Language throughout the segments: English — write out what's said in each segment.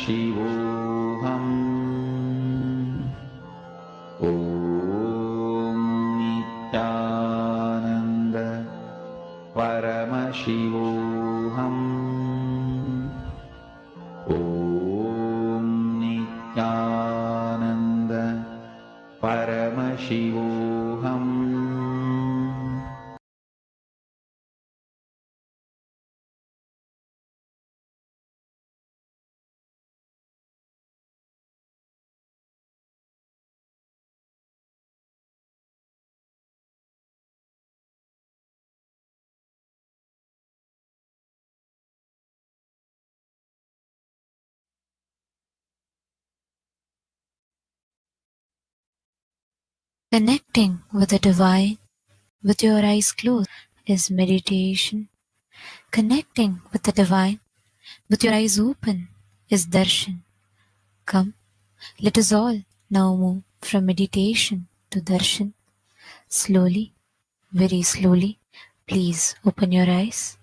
शिवोऽहम् ॐ नित्यानन्द परमशिवोऽहम् ॐ नित्यानन्द परमशिवोऽहम् Connecting with the divine with your eyes closed is meditation. Connecting with the divine with your eyes open is darshan. Come, let us all now move from meditation to darshan. Slowly, very slowly, please open your eyes.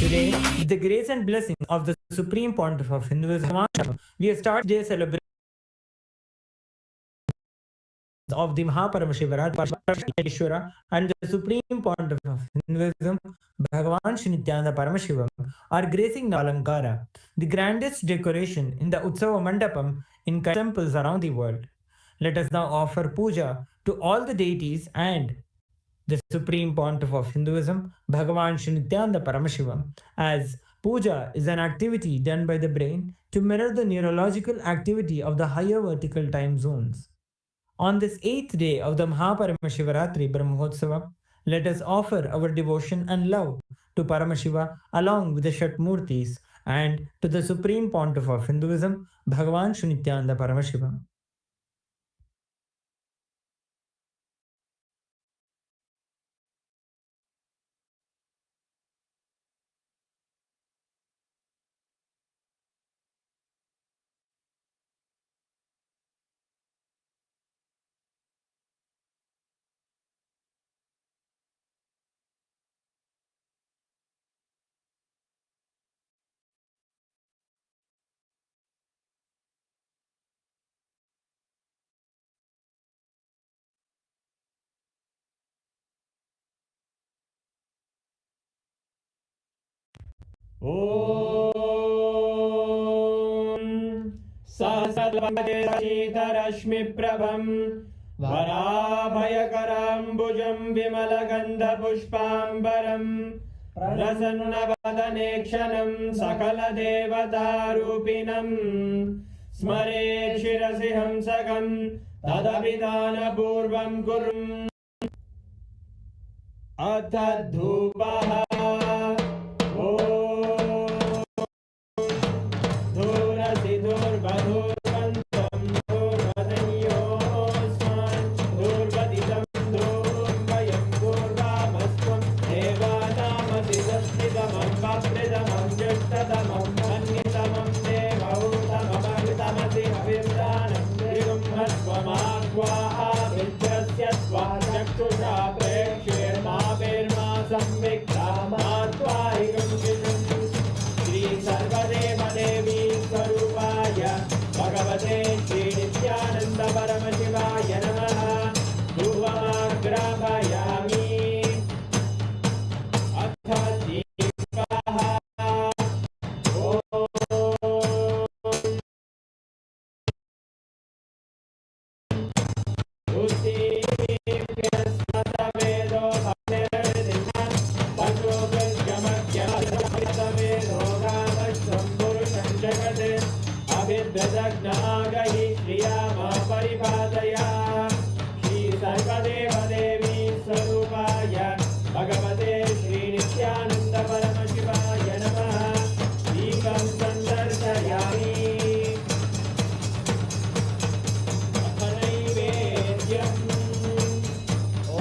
Today, with the grace and blessing of the Supreme Pontiff of Hinduism, we have started today's celebration of the Mahaparamashivarathri and the Supreme Pontiff of Hinduism, Bhagavan Shri Nithyananda Paramashivam, are gracing Nalankara, the grandest decoration in the Utsava Mandapam in temples around the world. Let us now offer puja to all the deities and the supreme pontiff of Hinduism, Bhagavan Shri Nithyananda Paramashivam, as puja is an activity done by the brain to mirror the neurological activity of the higher vertical time zones. On this eighth day of the Mahaparamashivratri Brahmotsava, let us offer our devotion and love to Paramashiva along with the Shatmurtis and to the Supreme Pontiff of Hinduism, Bhagavan Shri Nithyananda Paramashiva. सहस्रश्मिप्रभं वराभयकराम्बुजं विमलगन्धपुष्पाम्बरं प्रसन्नवदने क्षणं सकलदेवतारूपिणं स्मरेत् शिरसि हंसकं तदभिधानपूर्वं कुर्वन् अथ धूपः भगवते श्री नित्यानंद परमशिवाय नमः। धूपमाग्रापयामि अथ दीपः अभिद्रदग्नागहि श्रियामा परिपादया श्री सर्वदेवदेवी स्वरूपाय भगवते श्री नित्यानंद परमशिवाय नमः। दीपं सन्दर्शयामि अथ नैवेद्यम् ॐ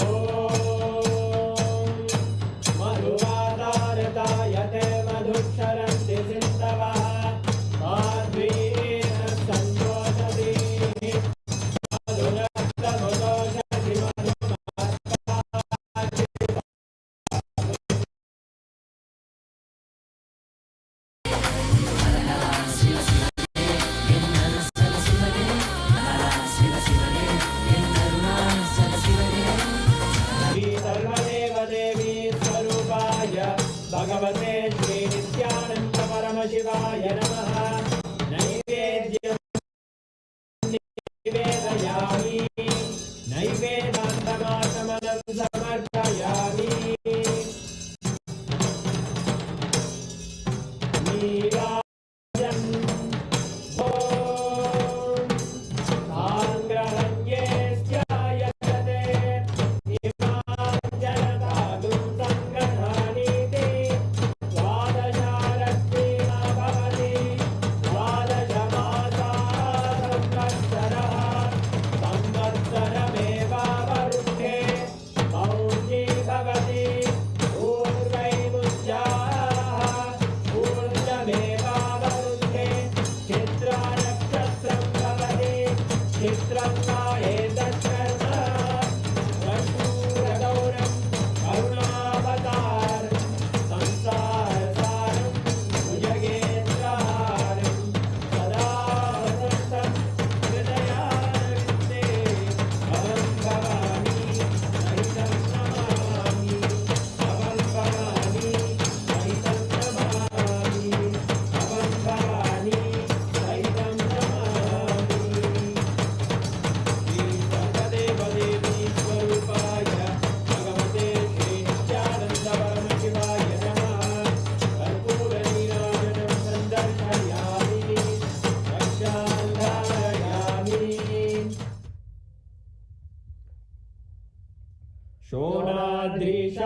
मधुवातारतायते मधुक्षरन्ति सिन्धवः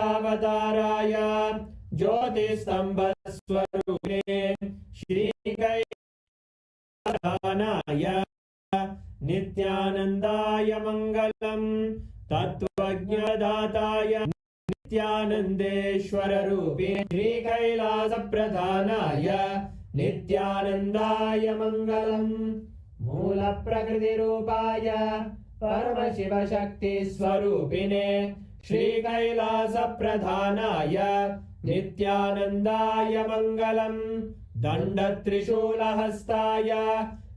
परमावताराय ज्योतिस्तम्भस्वरूपिणे श्रीकैलासनाय नित्यानन्दाय मङ्गलम् तत्त्वज्ञदाताय नित्यानन्देश्वररूपिणे श्रीकैलासप्रधानाय नित्यानन्दाय मङ्गलम् मूलप्रकृतिरूपाय परमशिवशक्तिस्वरूपिणे श्रीकैलासप्रधानाय नित्यानन्दाय मङ्गलम् दण्डत्रिशूलहस्ताय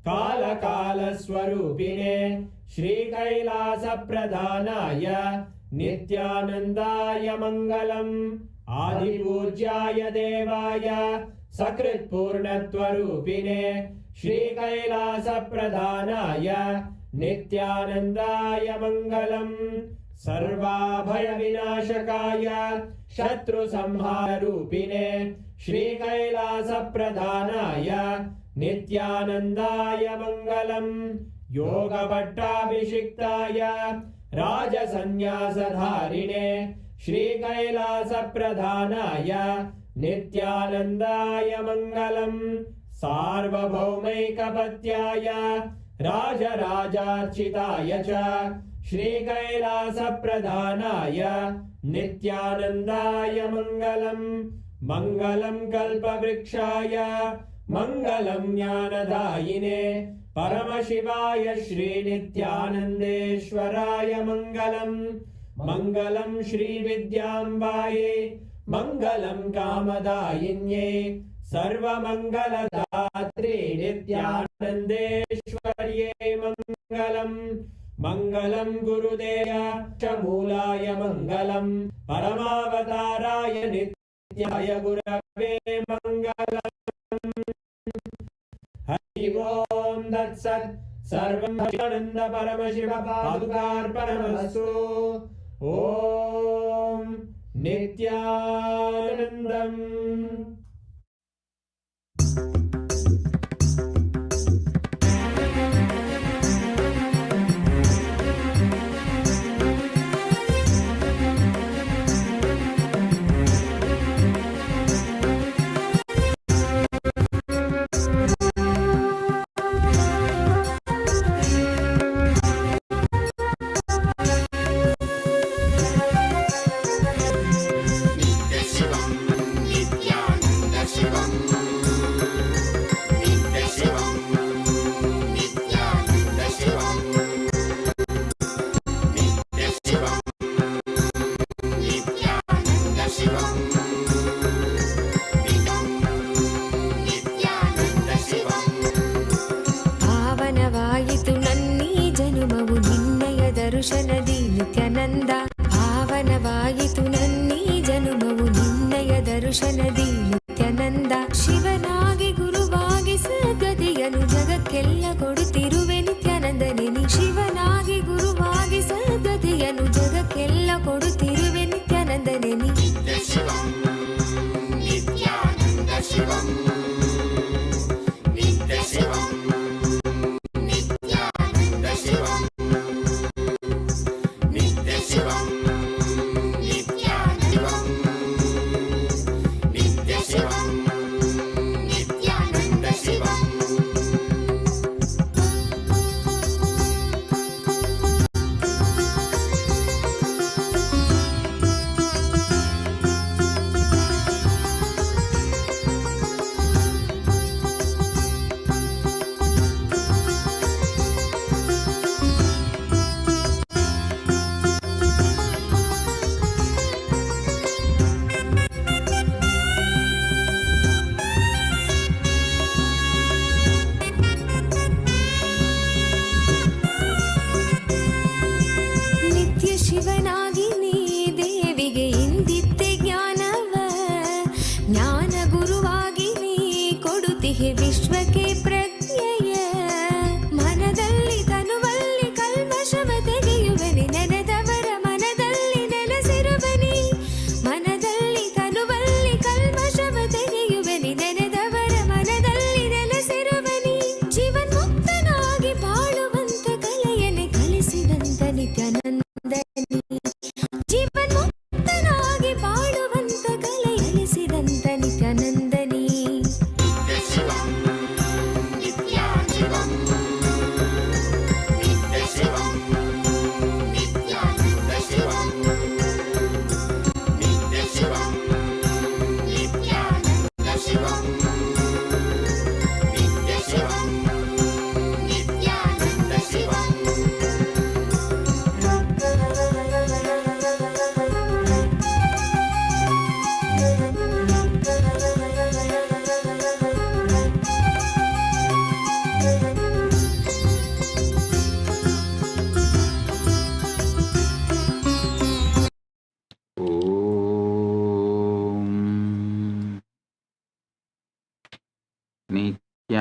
कालकालस्वरूपिणे श्रीकैलासप्रधानाय नित्यानन्दाय मङ्गलम् आदिपूज्याय देवाय सकृत्पूर्णत्वरूपिणे श्रीकैलासप्रधानाय नित्यानन्दाय मङ्गलम् सर्वाभयविनाशकाय शत्रुसंहाररूपिणे श्रीकैलासप्रधानाय नित्यानन्दाय मङ्गलम् योगभट्टाभिषिक्ताय राजसन्न्यासधारिणे श्रीकैलासप्रधानाय नित्यानन्दाय मङ्गलम् सार्वभौमैकपत्याय राजराजार्चिताय च श्रीकैलासप्रधानाय नित्यानन्दाय मङ्गलम् मङ्गलं कल्पवृक्षाय मङ्गलं ज्ञानदायिने परमशिवाय श्रीनित्यानन्देश्वराय मङ्गलम् मङ्गलं श्रीविद्याम्बायै मङ्गलं कामदायिन्यै सर्वमङ्गलदात्रे नित्यानन्देश्वर्यै मङ्गलम् मङ्गलं गुरुदेवाय च मूलाय मङ्गलं परमावताराय नित्याय गुरवे मङ्गलम् हरि ओं तत्सत् सर्वं आनन्द परमशिव पादुकार्पणमस्तु ॐ नित्यानन्दम् Shivam Nithyanadha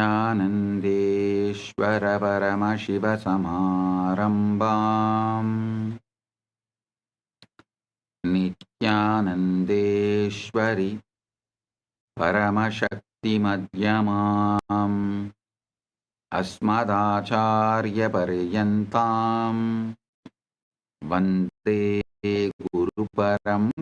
नित्यानन्देश्वर परमशिवसमारम्भाम् नित्यानन्देश्वरि परमशक्तिमध्यमाम् अस्मदाचार्यपर्यन्ताम् वन्दे गुरुपरम्पराम्।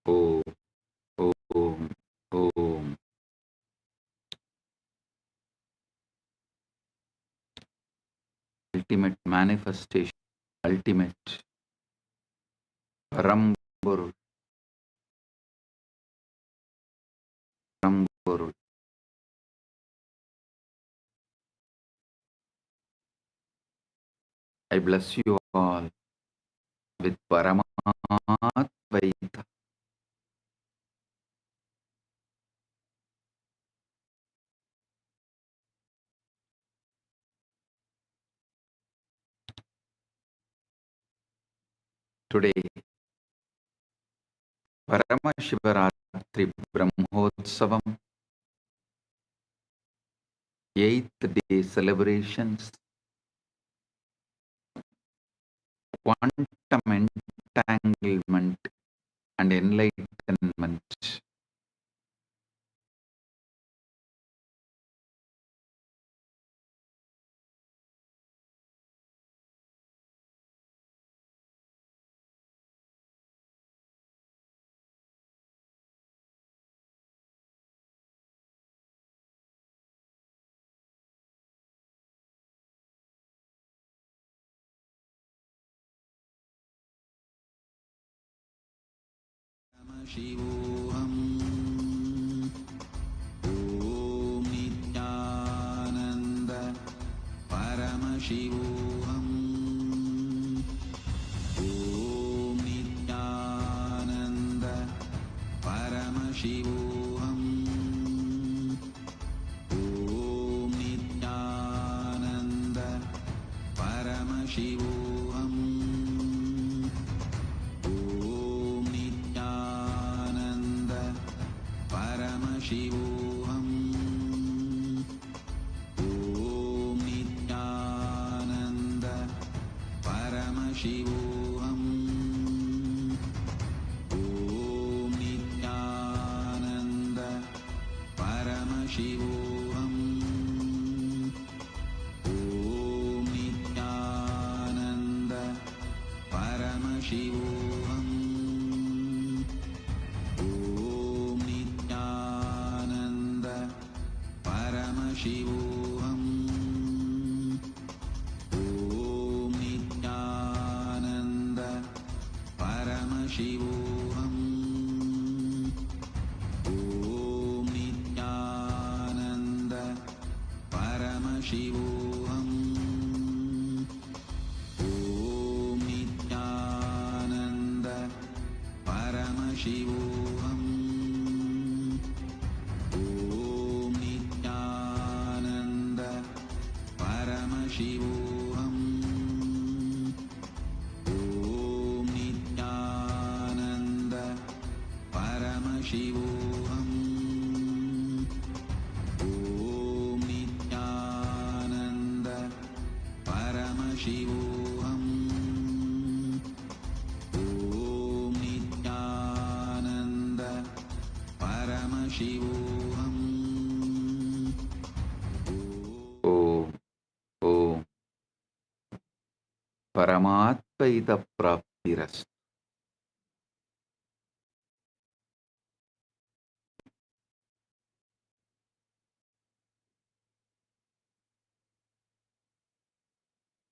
Om, Om, Om. Ultimate manifestation, ultimate Paramburu, Paramburu. I bless you all with Paramatvaita. Today, Paramashivaratri Brahmotsavam, 8th day celebrations, quantum entanglement and enlightenment. Shivoham Om Nithyananda Paramashivoham Om Nithyananda Paramashivoham Om Nithyananda Paramashivoham Shivoham Om Nithyananda Paramashivoham Om Nithyananda Paramashivoham Om Nithyananda Paramashivoham Shivoham Om Nithyananda Paramashivoham Om Nithyananda Paramashivoham Om Nithyananda Paramashivoham Shivoham Om Nithyananda Paramashivoham Paramatvaita Praptiras.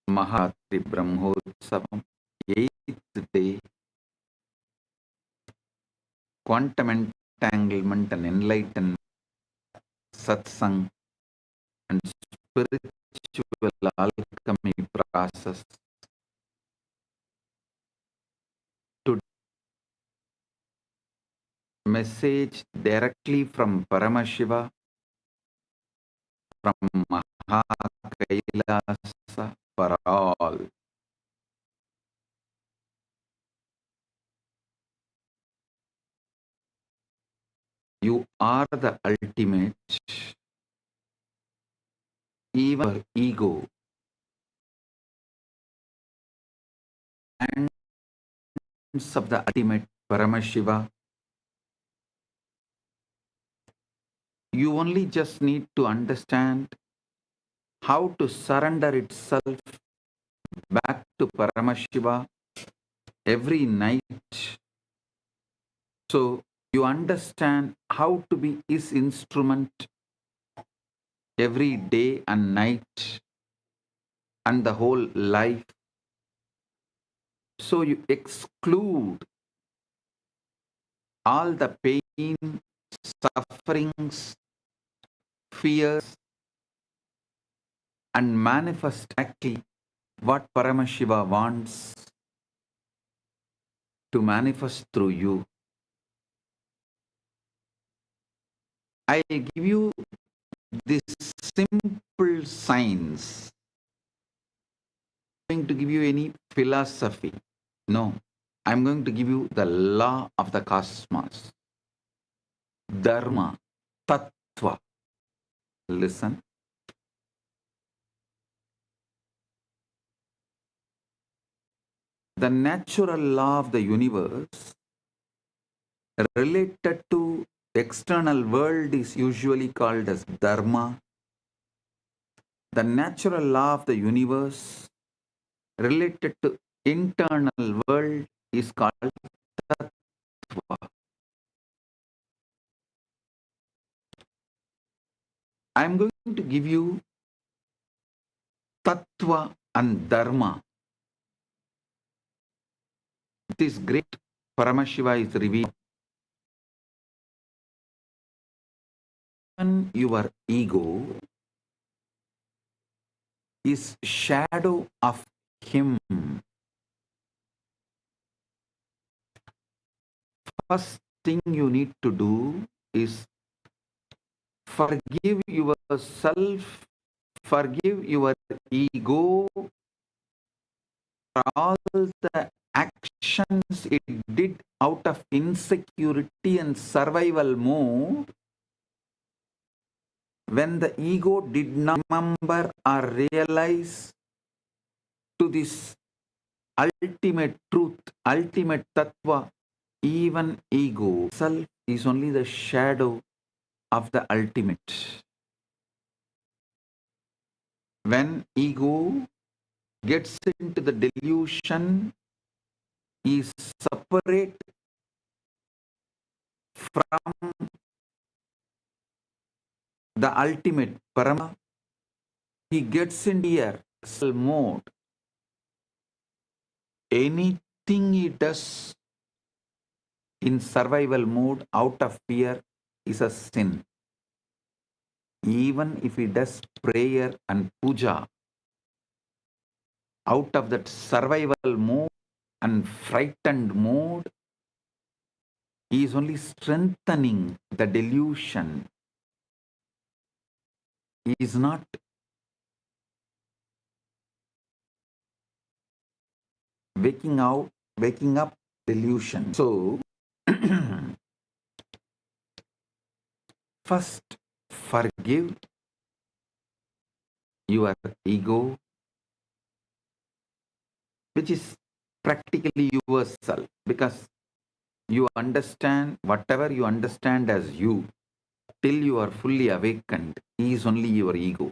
Mahatri Brahmotsavam, 8th day, quantum entanglement and enlightenment, satsang, and spiritual alchemy process. To message directly from Paramashiva, from Mahakailasa for all. You are the ultimate. Even your ego and of the ultimate Paramashiva, you only just need to understand how to surrender itself back to Paramashiva every night. So you understand how to be his instrument every day and night and the whole life. So you exclude all the pain, sufferings, fears, and manifest exactly what Paramashiva wants to manifest through you. I give you this simple science. I'm going to give you any philosophy. No, I'm going to give you the law of the cosmos. Dharma, Tattva. Listen. The natural law of the universe related to external world is usually called as Dharma. The natural law of the universe related to internal world is called Tattva. I'm going to give you Tattva and Dharma. This great Paramashiva is revealed. Even your ego is shadow of him. First thing you need to do is forgive yourself, forgive your ego for all the actions it did out of insecurity and survival mode when the ego did not remember or realize to this ultimate truth, ultimate tattva. Even ego self is only the shadow of the ultimate. When ego gets into the delusion, is separate from the ultimate Parama. He gets into a self mode. Anything he does in survival mode out of fear is a sin. Even if he does prayer and puja out of that survival mode and frightened mode, he is only strengthening the delusion. He is not waking up delusion. So first forgive your ego, which is practically yourself, because you understand whatever you understand as you till you are fully awakened is only your ego.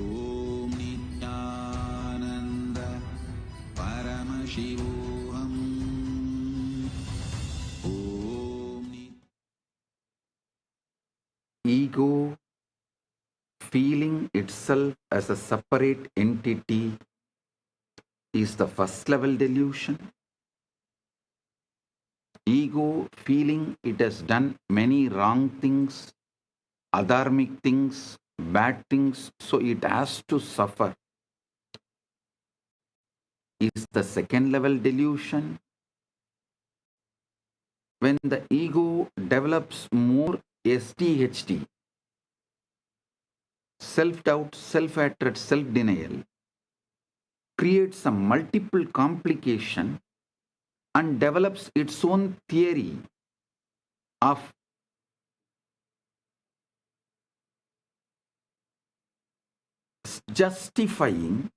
ego feeling itself as a separate entity is the first level delusion. Ego feeling it has done many wrong things, adharmic things, bad things, so it has to suffer, is the second level delusion. When the ego develops more SDHD, self-doubt, self-hatred, self-denial, creates a multiple complication and develops its own theory of justifying,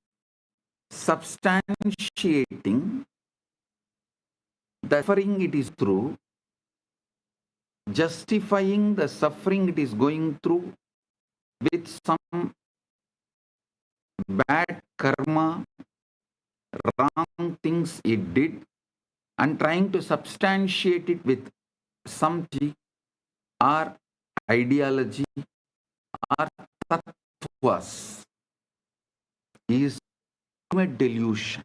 substantiating the suffering it is through, justifying the suffering it is going through with some bad karma, wrong things it did, and trying to substantiate it with some theory or ideology or tattvas is ultimate delusion.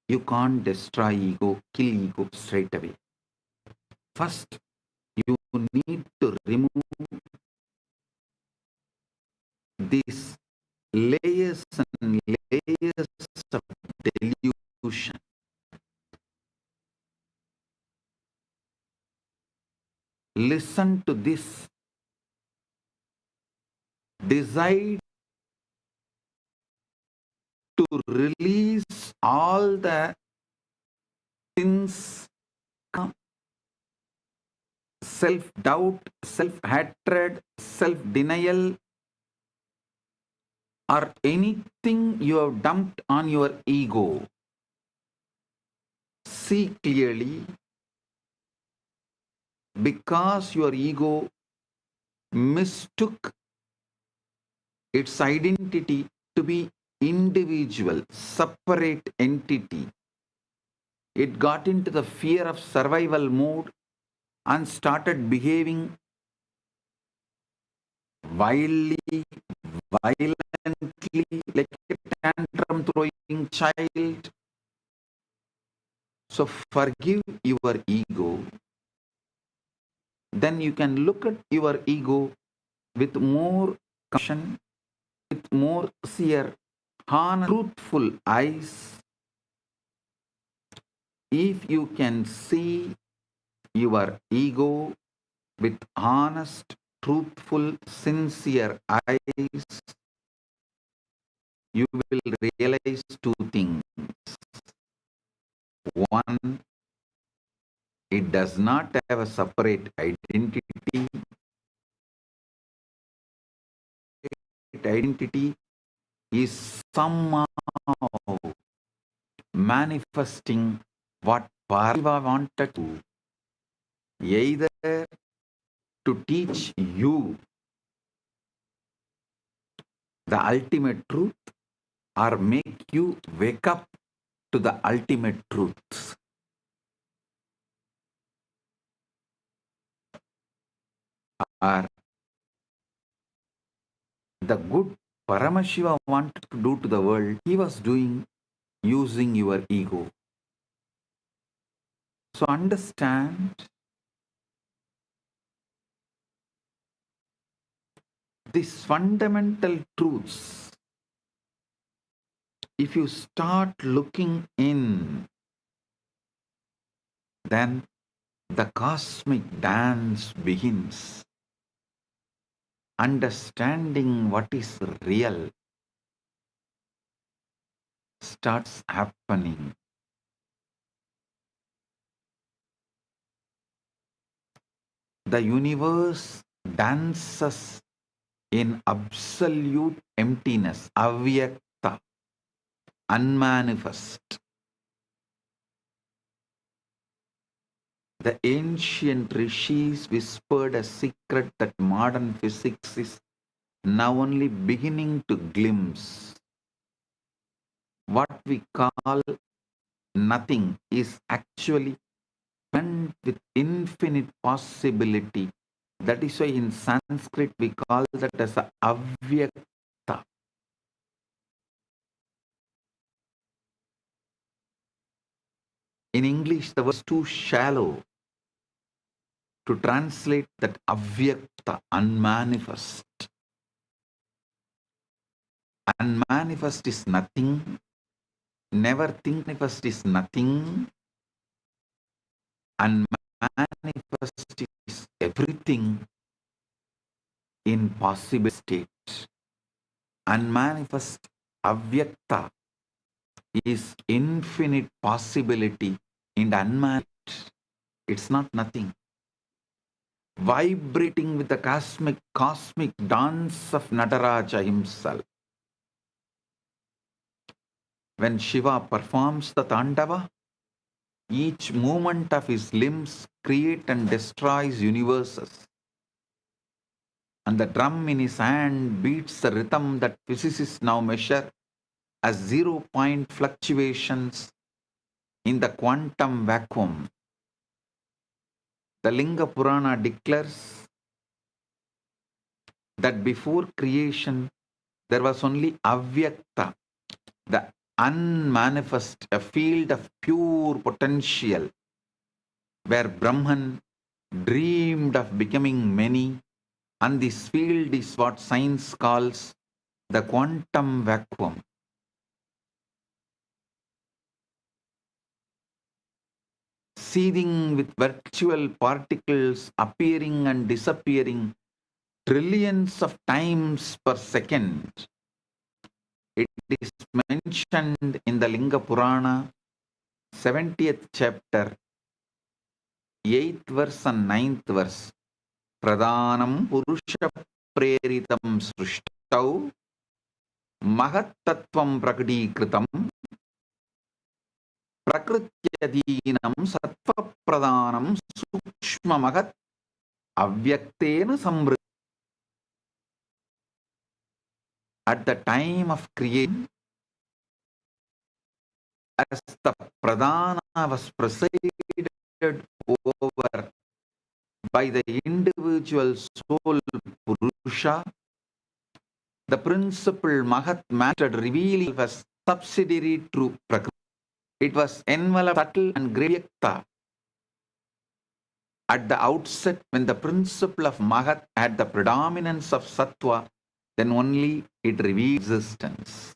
You can't destroy ego, kill ego straight away. First, you need to remove these layers and layers of delusion. Listen to this. Decide to release all the sins, self-doubt, self-hatred, self-denial, or anything you have dumped on your ego. See clearly, because your ego mistook its identity to be individual, separate entity. It got into the fear of survival mode and started behaving wildly, violently, like a tantrum throwing child. So forgive your ego. Then you can look at your ego with more compassion, with more sincere, honest, truthful eyes. If you can see your ego with honest, truthful, sincere eyes, you will realize two things. One, it does not have a separate identity. Identity is somehow manifesting what Parva wanted to, either to teach you the ultimate truth or make you wake up to the ultimate truth. Or the good Paramashiva wanted to do to the world, he was doing using your ego. So understand these fundamental truths. If you start looking in, then the cosmic dance begins. Understanding what is real starts happening. The universe dances in absolute emptiness, avyakta, unmanifest. The ancient rishis whispered a secret that modern physics is now only beginning to glimpse. What we call nothing is actually meant with infinite possibility. That is why in Sanskrit we call that as a avyakta. In English, the word is too shallow to translate that avyakta, unmanifest. Unmanifest is nothing. Never think manifest is nothing. Unmanifest is everything in possible state. Unmanifest, avyakta, is infinite possibility in unmanifest. It's not nothing. Vibrating with the cosmic dance of Nataraja himself. When Shiva performs the Tandava, each movement of his limbs create and destroys universes. And the drum in his hand beats the rhythm that physicists now measure as 0-point fluctuations in the quantum vacuum. The Linga Purana declares that before creation there was only avyakta, the unmanifest, a field of pure potential, where Brahman dreamed of becoming many, and this field is what science calls the quantum vacuum. Seething with virtual particles appearing and disappearing trillions of times per second. It is mentioned in the Linga Purana, 70th chapter, 8th verse and 9th verse. Pradhanam Purusha Preritam Srishtau Mahattattvam Prakadikritam Prakrityadinam Sattva Pradhanam Sukshma Mahat Avyaktena Samvriddhi. At the time of creation, as the Pradhana was presided over by the individual soul Purusha, the principal Mahat matter revealing was subsidiary to Prakriti. It was enveloped subtle and Greyakta. At the outset, when the principle of Mahat had the predominance of Sattva, then only it reveals existence.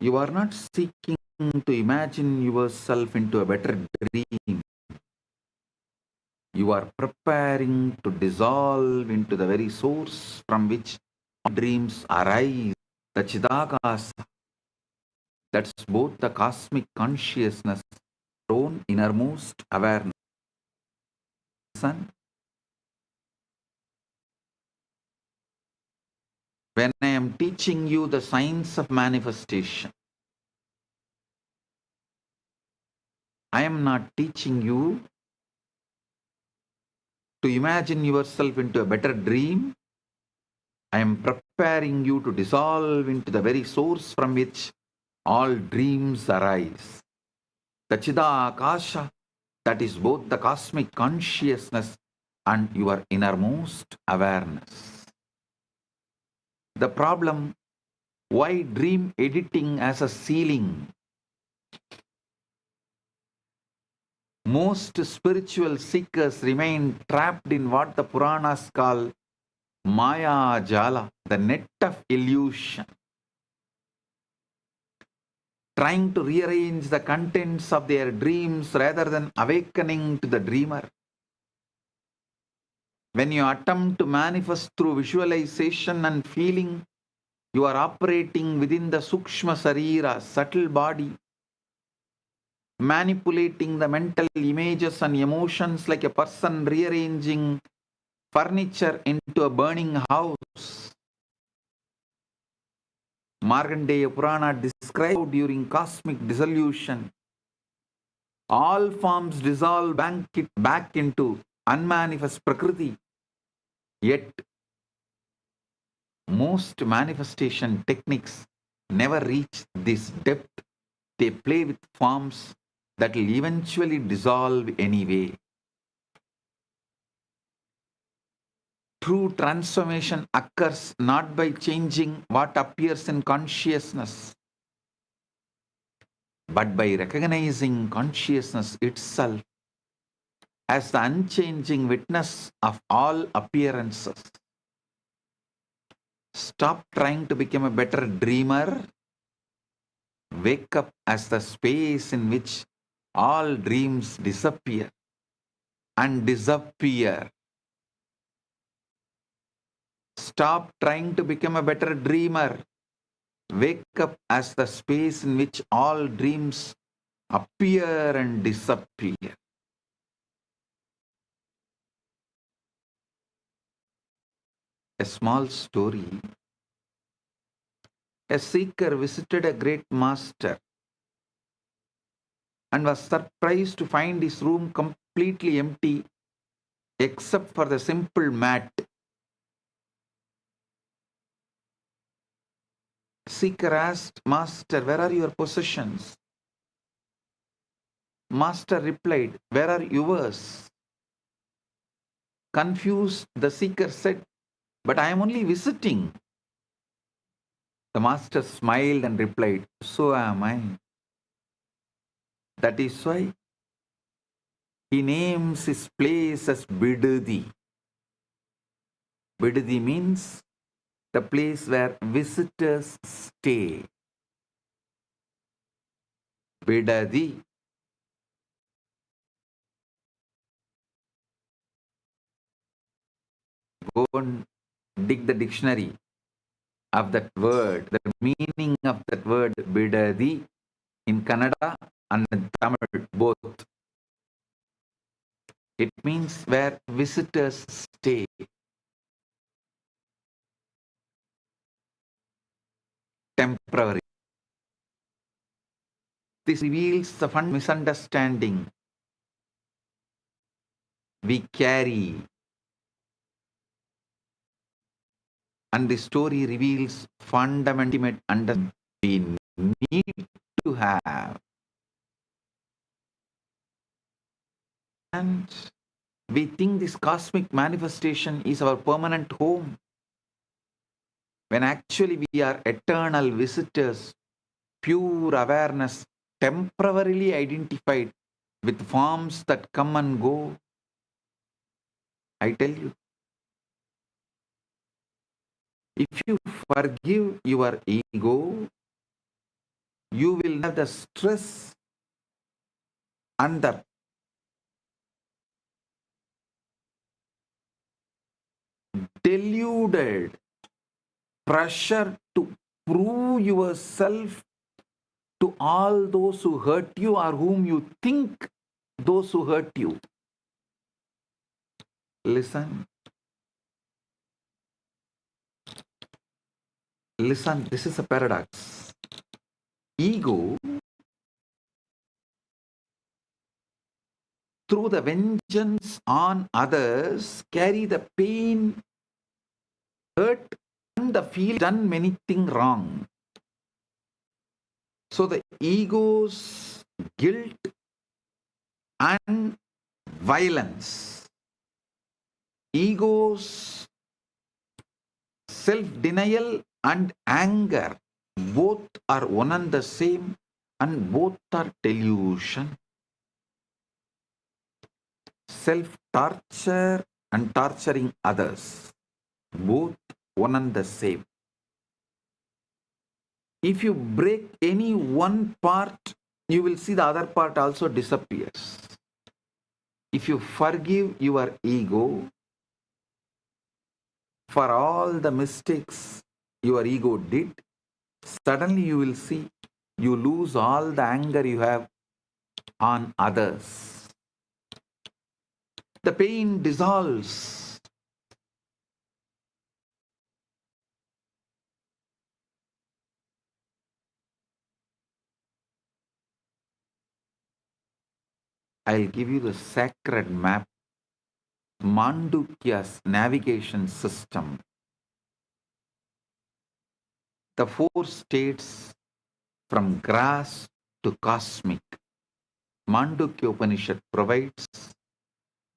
You are not seeking to imagine yourself into a better dream. You are preparing to dissolve into the very source from which dreams arise, the Chidakasa. That's both the cosmic consciousness, own innermost awareness. Son, when I am teaching you the science of manifestation, I am not teaching you to imagine yourself into a better dream. I am preparing you to dissolve into the very source from which all dreams arise. The Chidakasha, that is both the cosmic consciousness and your innermost awareness. The problem, why dream editing as a ceiling? Most spiritual seekers remain trapped in what the Puranas call Maya Jala, the net of illusion, trying to rearrange the contents of their dreams rather than awakening to the dreamer. When you attempt to manifest through visualization and feeling, you are operating within the Sukshma Sarira, subtle body, manipulating the mental images and emotions like a person rearranging furniture into a burning house. Markandeya Purana described during cosmic dissolution, all forms dissolve back into unmanifest Prakriti. Yet, most manifestation techniques never reach this depth They play with forms that will eventually dissolve anyway. True transformation occurs not by changing what appears in consciousness, but by recognizing consciousness itself as the unchanging witness of all appearances. Stop trying to become a better dreamer. Wake up as the space in which all dreams disappear and disappear. Stop trying to become a better dreamer. Wake up as the space in which all dreams appear and disappear. A small story. A seeker visited a great master and was surprised to find his room completely empty except for the simple mat. Seeker asked, "Master, where are your possessions?" Master replied, "Where are yours?" Confused, the seeker said, "But I am only visiting." The master smiled and replied, "So am I. That is why he names his place as Bidadi." Bidadi means the place where visitors stay. Bidadi. Go and dig the dictionary of that word, the meaning of that word Bidadi in Kannada and in Tamil both. It means where visitors stay. Temporary. This reveals the fundamental misunderstanding we carry. And the story reveals fundamental understanding we need to have. And we think this cosmic manifestation is our permanent home, when actually we are eternal visitors, pure awareness, temporarily identified with forms that come and go. I tell you, if you forgive your ego, you will have the stress and the deluded pressure to prove yourself to all those who hurt you or whom you think those who hurt you. Listen. Listen, this is a paradox. Ego, through the vengeance on others, carry the pain, hurt, and the feel done many things wrong. So the ego's guilt and violence, ego's self-denial and anger, both are one and the same, and both are delusion. Self-torture and torturing others, both one and the same. If you break any one part, you will see the other part also disappears. If you forgive your ego for all the mistakes your ego did, suddenly you will see you lose all the anger you have on others. The pain dissolves. I'll give you the sacred map, Mandukya's navigation system. The 4 states from grass to cosmic. Mandukya Upanishad provides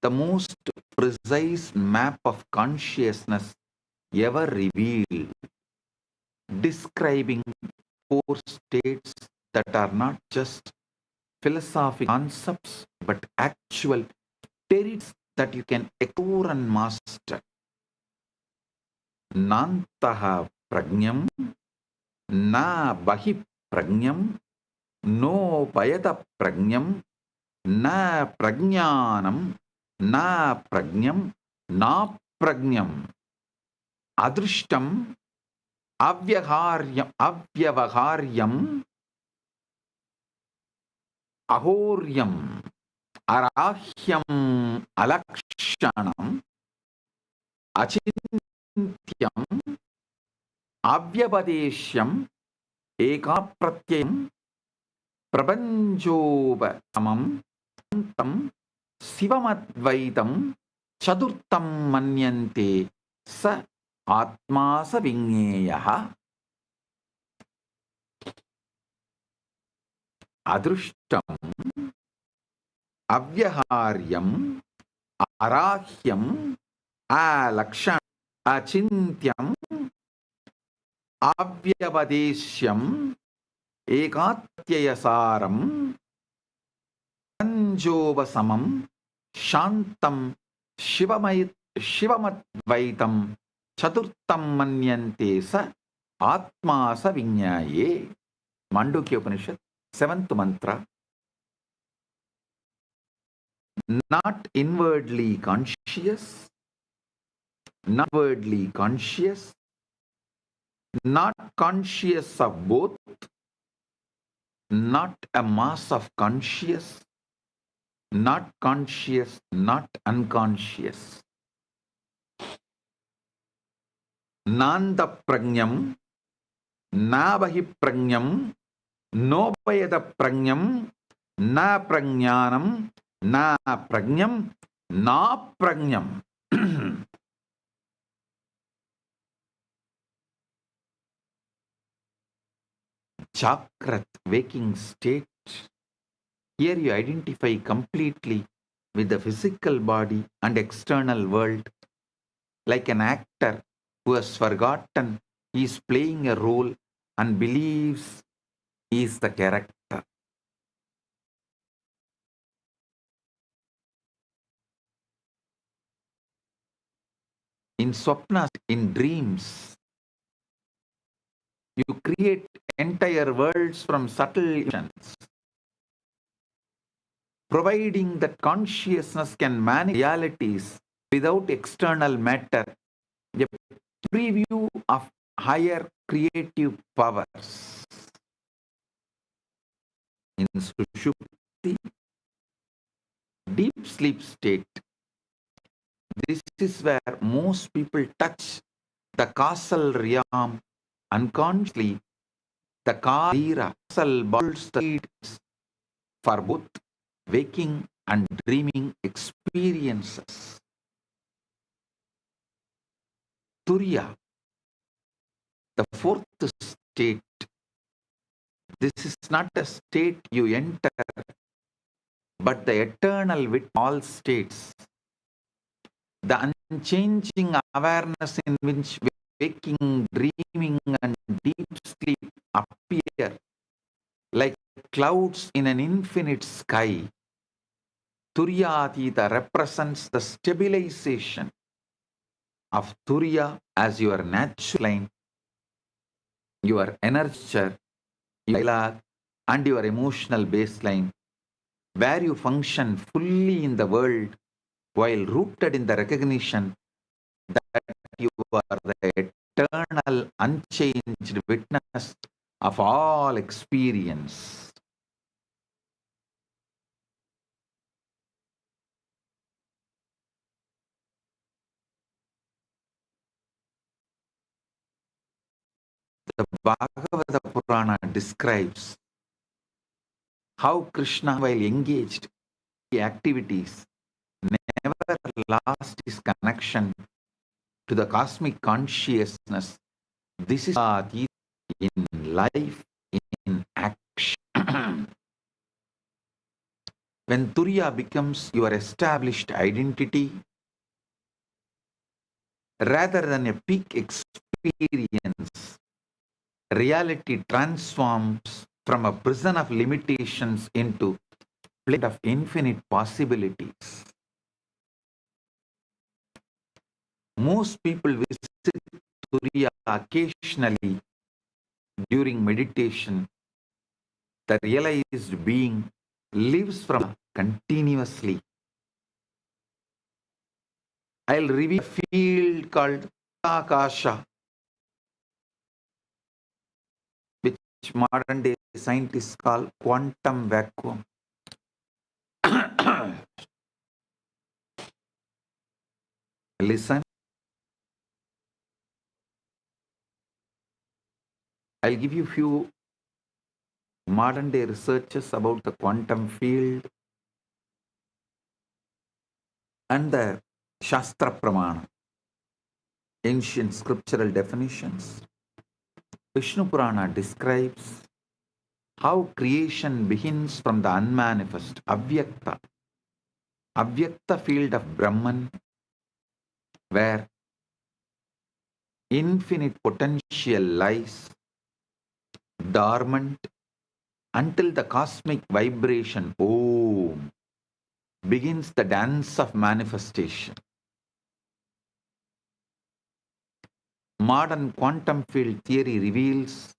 the most precise map of consciousness ever revealed, describing four states that are not just philosophical concepts but actual territories that you can explore and master. Nantaha prajnam, na bahi prajnam, no payata prajnam, na prajnanam, na prajnam, na prajnam. Adrishtam, avyavaharyam, ahoryam, arahyam, alakshanam, achinthyam, avyabadeshyam, ekapratyam, prapanjopasamam, tam, sivamadvaitam, chaturtam manyante, sa atma sa vingeyaha. Adrushtam, avyaharyam, arahyam, alakshanam, achintyam, avyavadesyam, ekatyayasaram, panjovasamam, shantam, shivamadvaitam, chaturtam manyante sa atma sa vinyaye. Mandukya Upanishad, 7th mantra. Not inwardly conscious, not outwardly conscious, not conscious of both, not a mass of conscious, not conscious, not unconscious. Nanda prajnam, nabahi prajnam, nopayada prajnam, na prajnanam, na prajnam, na prajnam. Chakrat, waking state. Here you identify completely with the physical body and external world, like an actor who has forgotten he is playing a role and believes he is the character. In swapnas, in dreams, you create entire worlds from subtle illusions, providing that consciousness can manage realities without external matter, a preview of higher creative powers. In Sushupti, deep sleep state, this is where most people touch the causal realm unconsciously. The causal holds the seeds for both waking and dreaming experiences. Turiya, the fourth state. This is not a state you enter, but the eternal with all states. The unchanging awareness in which waking, dreaming, and deep sleep appear like clouds in an infinite sky. Turyatita represents the stabilization of Turiya as your natural line, your energy, your dialogue, and your emotional baseline, where you function fully in the world while rooted in the recognition that you are the eternal, unchanged witness of all experience. The Bhagavata Purana describes how Krishna, while engaged in activities, never lost his connection to the cosmic consciousness. This is in life, in action. When Turiya becomes your established identity, rather than a peak experience, reality transforms from a prison of limitations into a plane of infinite possibilities. Most people visit Turiya occasionally during meditation. The realized being lives from continuously. I'll reveal a field called Akasha, which modern day scientists call quantum vacuum. Listen, I'll give you few modern day researches about the quantum field and the Shastra Pramana, ancient scriptural definitions. Vishnu Purana describes how creation begins from the unmanifest, Avyakta field of Brahman, where infinite potential lies dormant until the cosmic vibration Om begins the dance of manifestation. Modern quantum field theory reveals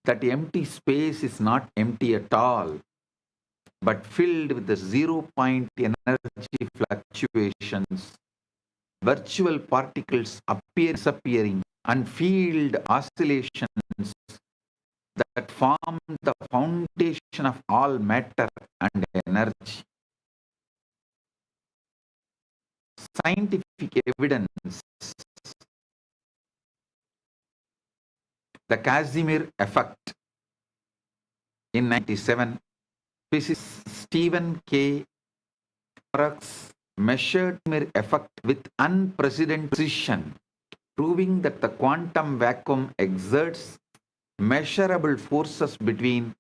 that empty space is not empty at all, but filled with the zero-point energy fluctuations, virtual particles disappearing, and field oscillations that form the foundation of all matter and energy. Scientific evidence, the Casimir effect. In 1997, physicist Stephen K. Parks measured the effect with unprecedented precision, proving that the quantum vacuum exerts measurable forces between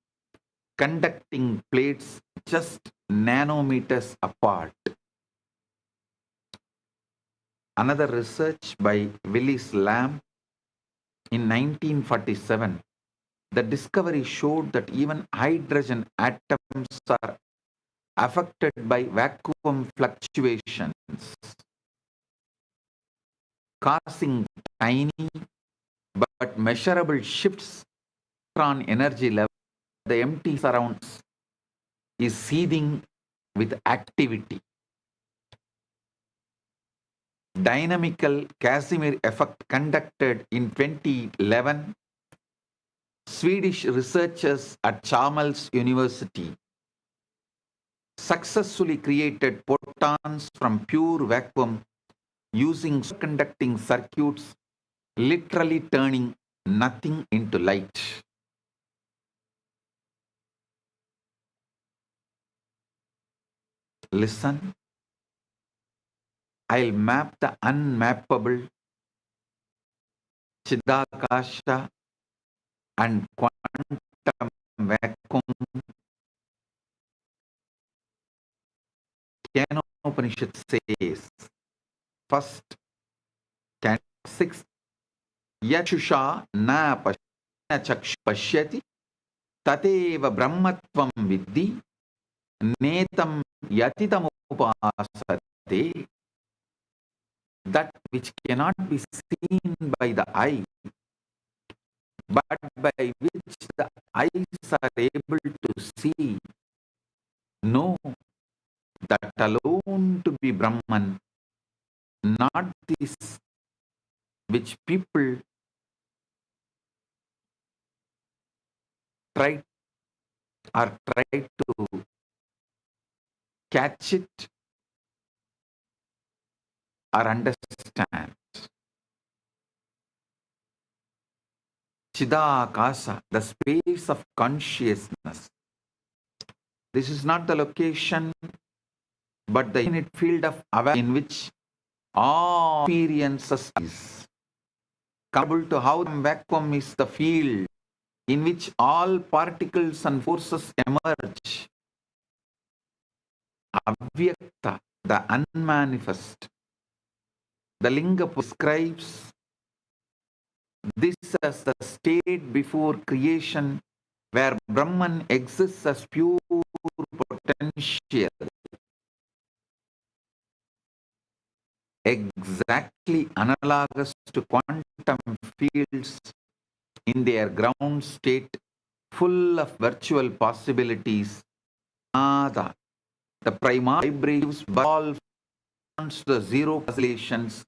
conducting plates just nanometers apart. Another research by Willis Lamb in 1947, the discovery showed that even hydrogen atoms are affected by vacuum fluctuations, causing tiny but measurable shifts in electron energy level. The empty surrounds is seething with activity. Dynamical Casimir effect conducted in 2011, Swedish researchers at Chalmers University successfully created photons from pure vacuum using superconducting circuits, literally turning nothing into light. Listen, I'll map the unmappable, Chidakasha and quantum vacuum. Upanishad says, first, can 6, Yachusha na pashyati tateva brahmatvam vidhi netam yatitam upasate. That which cannot be seen by the eye, but by which the eyes are able to see, know that alone to be Brahman, not this which people try to catch it or understand. Chidakasa, the space of consciousness. This is not the location, but the infinite field of awareness in which all experiences is. Comparable to how vacuum is the field in which all particles and forces emerge. Avyakta, the unmanifest. The Linga prescribes this as the state before creation where Brahman exists as pure potential, exactly analogous to quantum fields in their ground state, full of virtual possibilities. Nada, the primary vibrations all the zero oscillations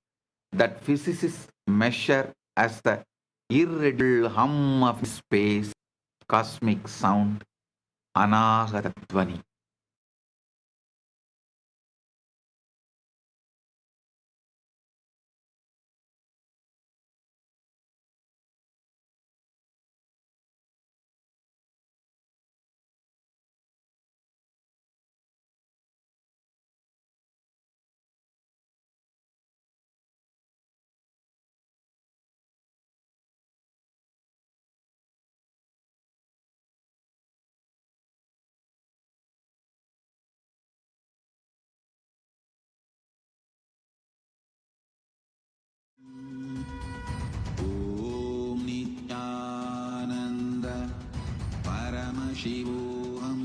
that physicists measure as the irreducible hum of space, cosmic sound, anahata dhvani. Om Nithyananda Paramashivoham.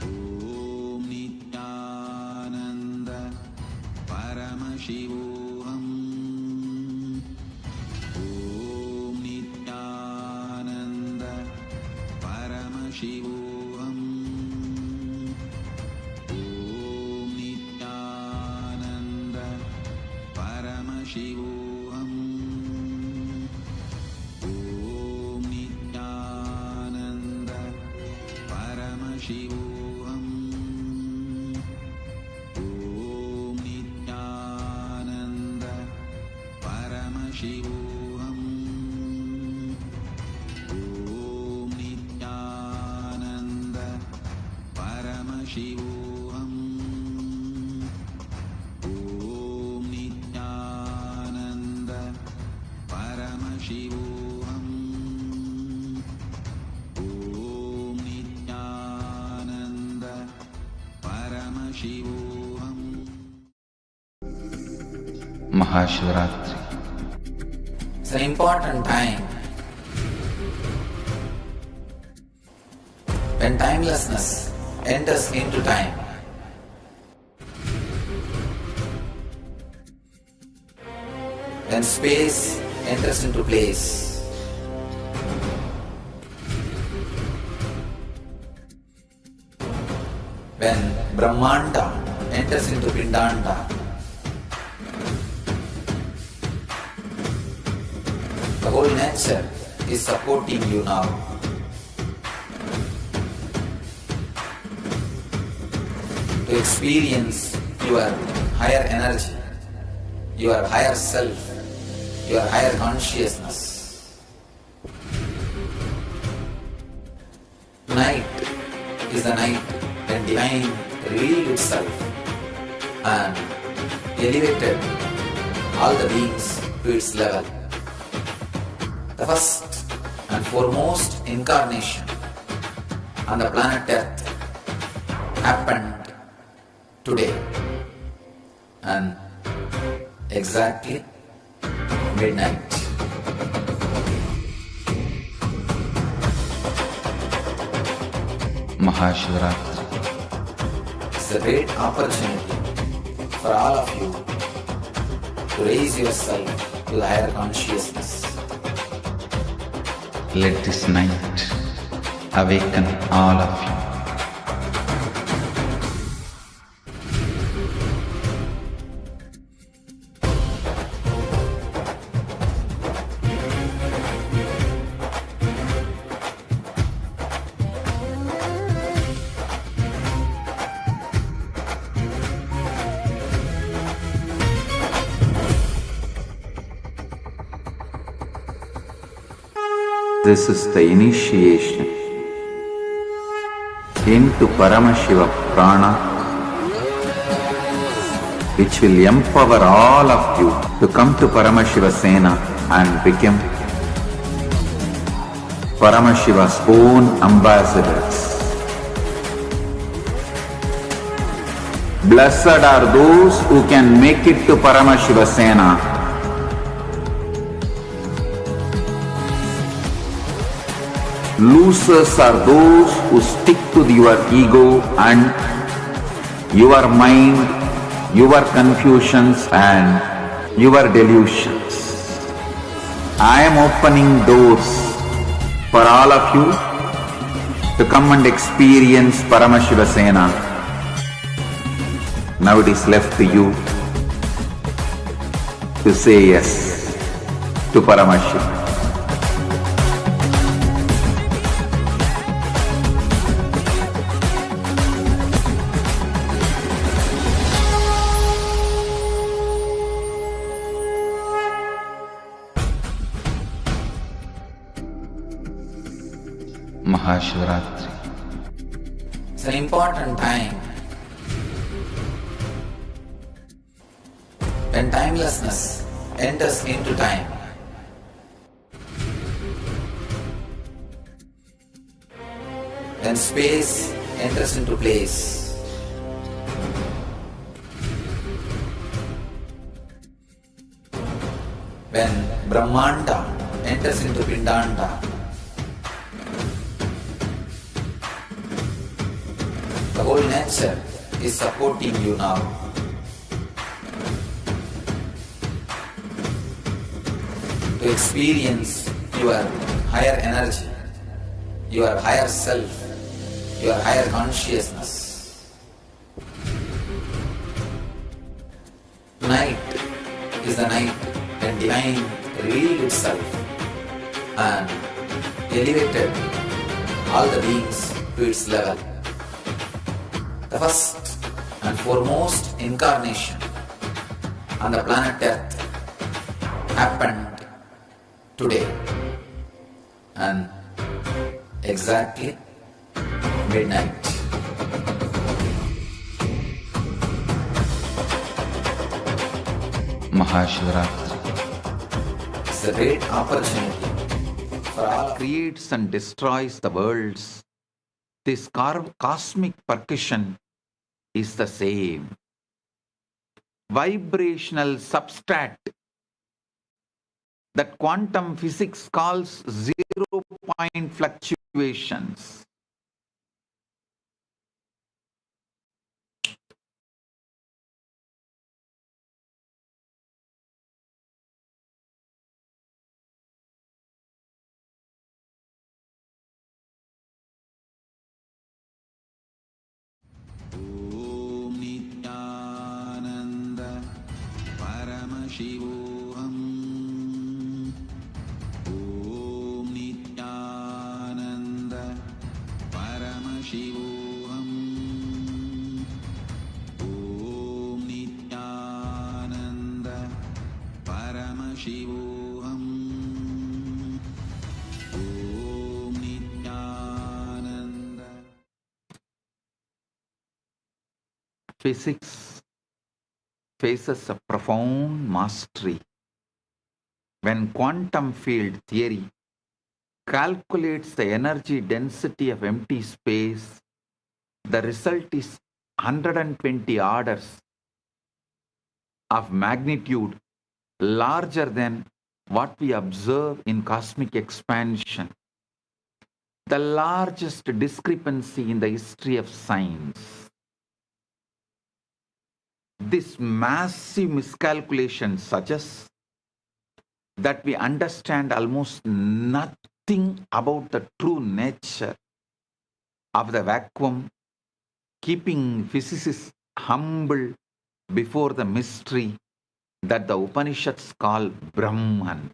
Om Nithyananda Paramashivoham. Om Nithyananda Paramashivoham. Om Nithyananda Paramashivoham. Om Nithyananda Paramashivoham. Om Nithyananda Paramashivoham. Om Nithyananda Paramashivoham. Om Nithyananda Paramashivoham. Om Nithyananda Paramashivoham. Mahashivaratri. It's an important time when timelessness enters into time. When space enters into place. When Brahmanda enters into Pindanda. The whole nature is supporting you now. To experience your higher energy, your higher self, your higher consciousness. Tonight is the night when divine revealed itself and elevated all the beings to its level. The first and foremost incarnation on the planet Earth happened today and exactly midnight. Mahashivaratri. It's a great opportunity for all of you to raise yourself to the higher consciousness. Let this night awaken all of you. This is the initiation into Paramashiva Prana, which will empower all of you to come to Paramashiva Sena and become Paramashiva's own ambassadors. Blessed are those who can make it to Paramashivasena. Losers are those who stick to your ego and your mind, your confusions and your delusions. I am opening doors for all of you to come and experience Paramashivasena. Now it is left to you to say yes to Paramashiva. Mahashivaratri. It's an important time when timelessness enters into time. When space enters into place. When Brahmanda enters into Pindanda. The whole nature is supporting you now. To experience your higher energy, your higher self, your higher consciousness. Tonight is the night when divine revealed itself and elevated all the beings to its level. The first and foremost incarnation on the planet Earth happened today and exactly midnight. Mahashivaratri. It's a great opportunity for all. Creates and destroys the worlds. This cosmic percussion is the same. Vibrational substrat that quantum physics calls zero-point fluctuations. Om Nithyananda Paramashivoham. Om Nithyananda Paramashivoham. Om Nithyananda Paramashivoham. Om Nithyananda. Physics faces a profound mastery when quantum field theory calculates the energy density of empty space. The result is 120 orders of magnitude larger than what we observe in cosmic expansion, the largest discrepancy in the history of science. This massive miscalculation suggests that we understand almost nothing about the true nature of the vacuum, keeping physicists humble before the mystery that the Upanishads call Brahman,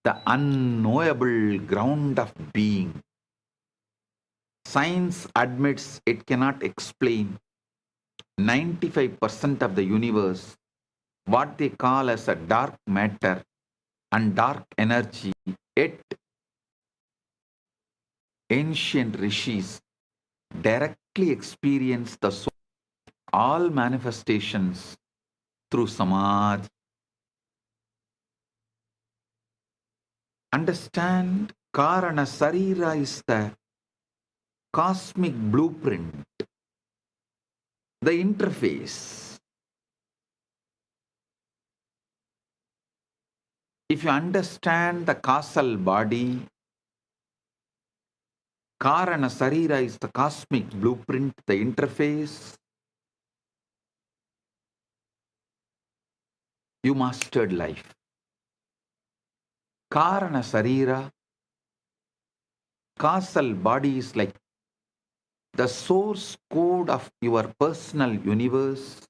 the unknowable ground of being. Science admits it cannot explain 95% of the universe, what they call as a dark matter and dark energy, yet ancient rishis directly experience the soul, all manifestations through samadhi. Understand, Karana Sarira is the cosmic blueprint. the interface. If you understand the causal body, Karana Sarira is the cosmic blueprint, the interface, you mastered life. Karana Sarira, causal body is like the source code of your personal universe,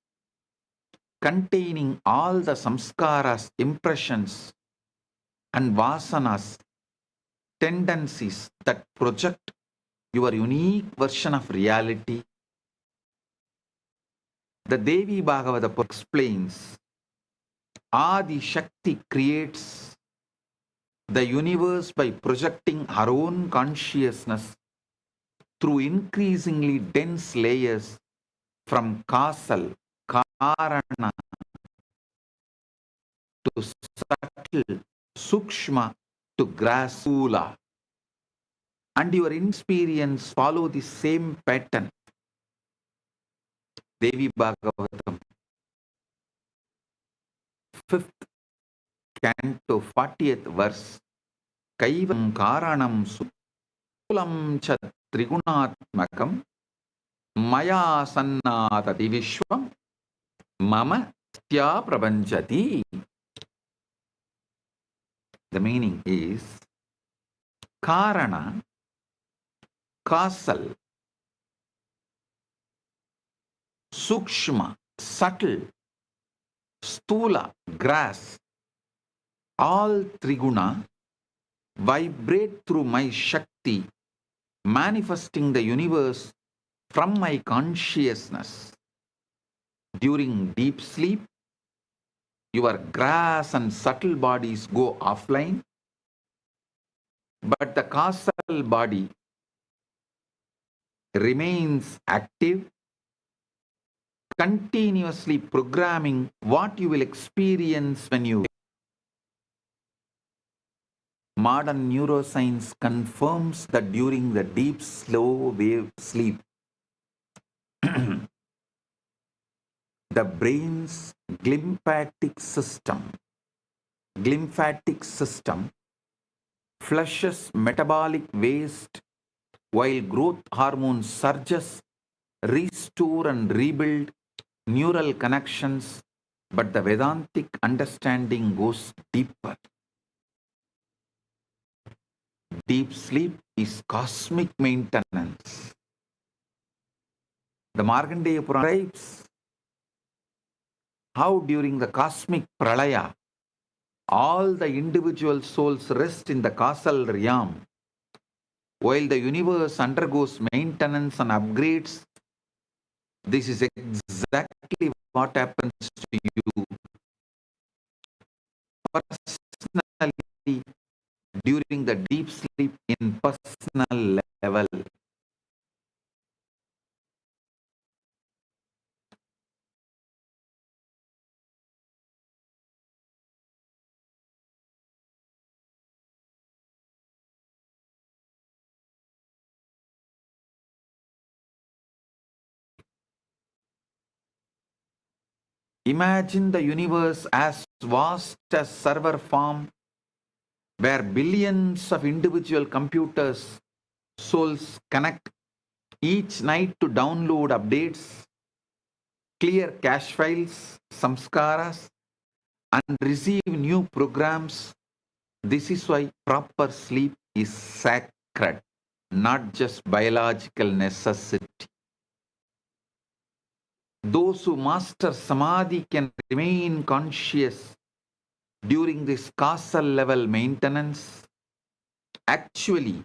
containing all the samskaras, impressions, and vasanas, tendencies that project your unique version of reality. The Devi Bhagavata explains, Adi Shakti creates the universe by projecting her own consciousness through increasingly dense layers from causal, karana, to subtle, sukshma, to grasula. And your experience follow the same pattern. Devi Bhagavatam, 5th canto, 40th verse. Kaivam karanam sulam cha trigunatmakam maya sannatati vishwam mama tya prapanchati. The meaning is karana, causal, sukshma, subtle, stula, grass, all triguna vibrate through my Shakti, manifesting the universe from my consciousness. During deep sleep, your grass and subtle bodies go offline, but the causal body remains active, continuously programming what you will experience when you. Modern neuroscience confirms that during the deep, slow wave sleep, the brain's glymphatic system flushes metabolic waste while growth hormone surges, restore and rebuild neural connections. But the Vedantic understanding goes deeper. Deep sleep is cosmic maintenance. The Markandeya Purana describes how during the cosmic pralaya, all the individual souls rest in the causal realm, while the universe undergoes maintenance and upgrades. This is exactly what happens to you personally during the deep sleep in personal level. Imagine the universe as vast as server farm, where billions of individual computers souls connect each night to download updates, clear cache files, samskaras, and receive new programs. This is why proper sleep is sacred, not just biological necessity. Those who master samadhi can remain conscious during this causal level maintenance, actually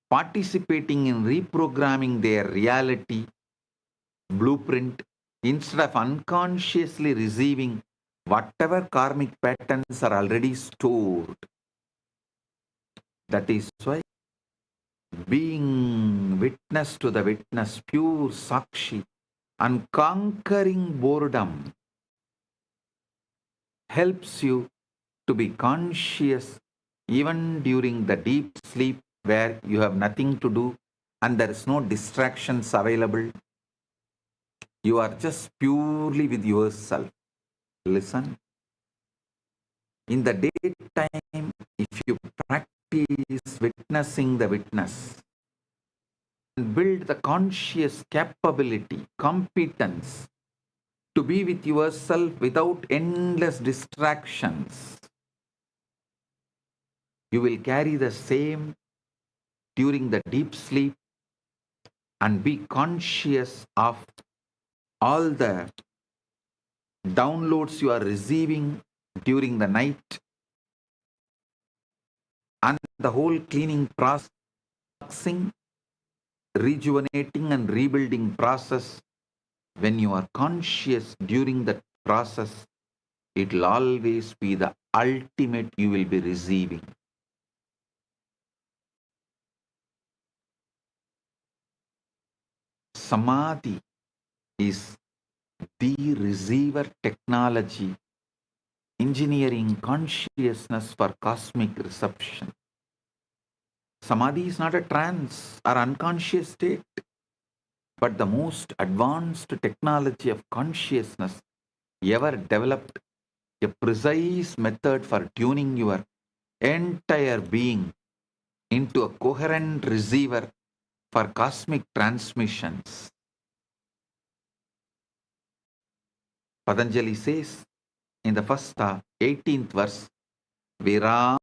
participating in reprogramming their reality blueprint instead of unconsciously receiving whatever karmic patterns are already stored. That is why being witness to the witness, pure sakshi, and conquering boredom helps you to be conscious even during the deep sleep where you have nothing to do and there is no distractions available. You are just purely with yourself. Listen. In the daytime, if you practice witnessing the witness and build the conscious capability, competence to be with yourself without endless distractions, you will carry the same during the deep sleep and be conscious of all the downloads you are receiving during the night and the whole cleaning process, rejuvenating and rebuilding process. When you are conscious during that process, it will always be the ultimate you will be receiving. Samadhi is the receiver technology, engineering consciousness for cosmic reception. Samadhi is not a trance or unconscious state, but the most advanced technology of consciousness ever developed, a precise method for tuning your entire being into a coherent receiver for cosmic transmissions. Patanjali says in the first 18th verse, Virama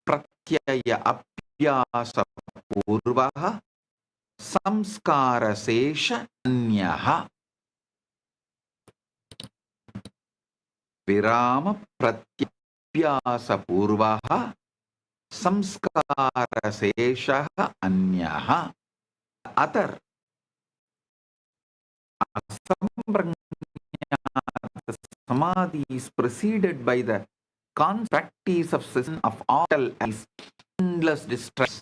pratyaya apyasa purvaha samskara sesha anyaha. Virama pratyapyasa purvaha samskara sesha anyaha. Other samadhi is preceded by the practice of cessation of all as endless distress,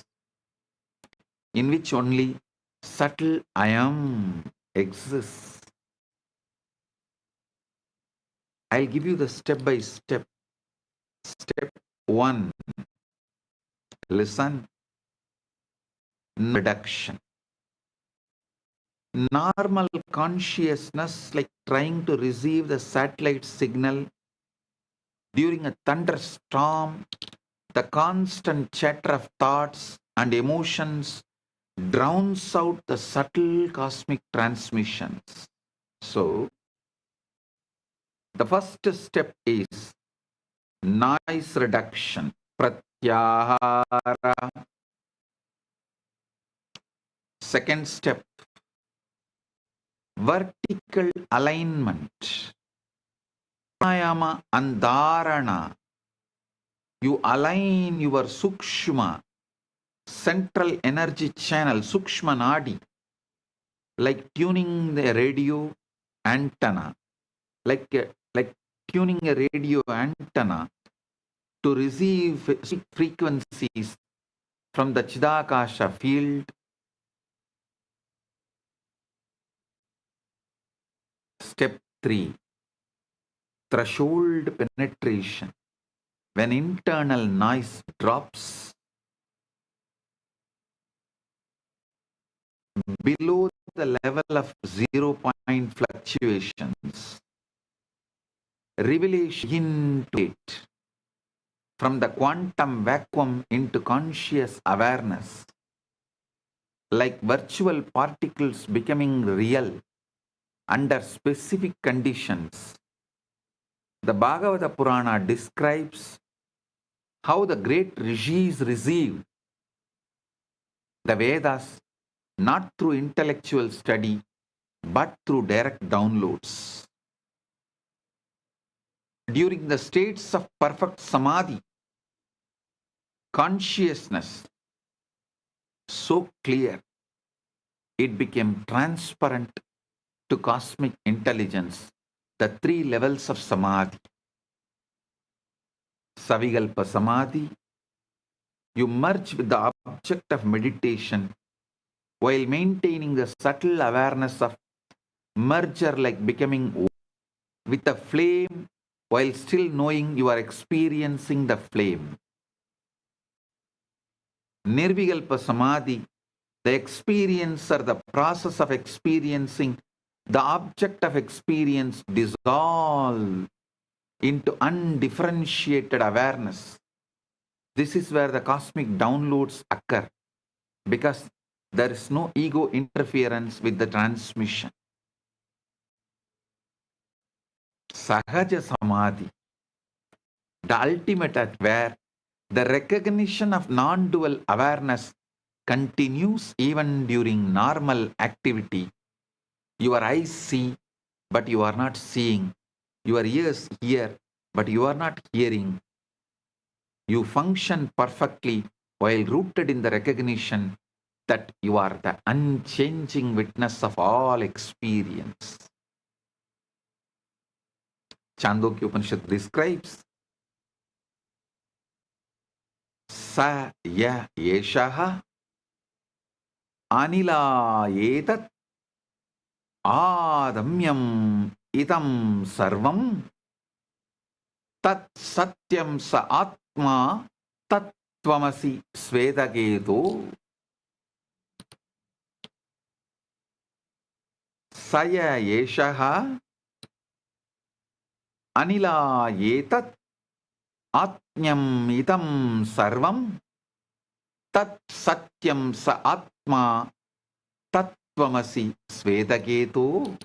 in which only subtle I am exists. I'll give you the step by step. Step 1. Listen. Reduction. Normal consciousness, like trying to receive the satellite signal during a thunderstorm, the constant chatter of thoughts and emotions drowns out the subtle cosmic transmissions. So, the first step is noise reduction, pratyahara. Second step, vertical alignment, pranayama and dharana. You align your sukshma, central energy channel, sukshma nadi, like tuning the radio antenna, like tuning a radio antenna to receive frequencies from the Chidakasha field. Step 3, threshold penetration. When internal noise drops below the level of 0 point fluctuations, revelation into it, from the quantum vacuum into conscious awareness, like virtual particles becoming real under specific conditions. The Bhagavata Purana describes how the great rishis received the Vedas not through intellectual study but through direct downloads. During the states of perfect samadhi, consciousness so clear it became transparent to cosmic intelligence, the 3 levels of samadhi. Savikalpa samadhi, you merge with the object of meditation while maintaining the subtle awareness of merger, like becoming with the flame while still knowing you are experiencing the flame. Nirvikalpa samadhi, the experience or the process of experiencing the object of experience dissolve into undifferentiated awareness. This is where the cosmic downloads occur, because there is no ego interference with the transmission. Sahaja Samadhi, the ultimate at where the recognition of non-dual awareness continues even during normal activity. Your eyes see, but you are not seeing. Your ears hear, but you are not hearing. You function perfectly while rooted in the recognition that you are the unchanging witness of all experience. Chandogya Upanishad describes Sa ya yeshaha anila etat adamyam idam sarvam tat satyam sa atma tattvamasi svedageto. Saya yeshaha anila etat atnyam idam sarvam tat satyam sa atma tattvamasi svedageto.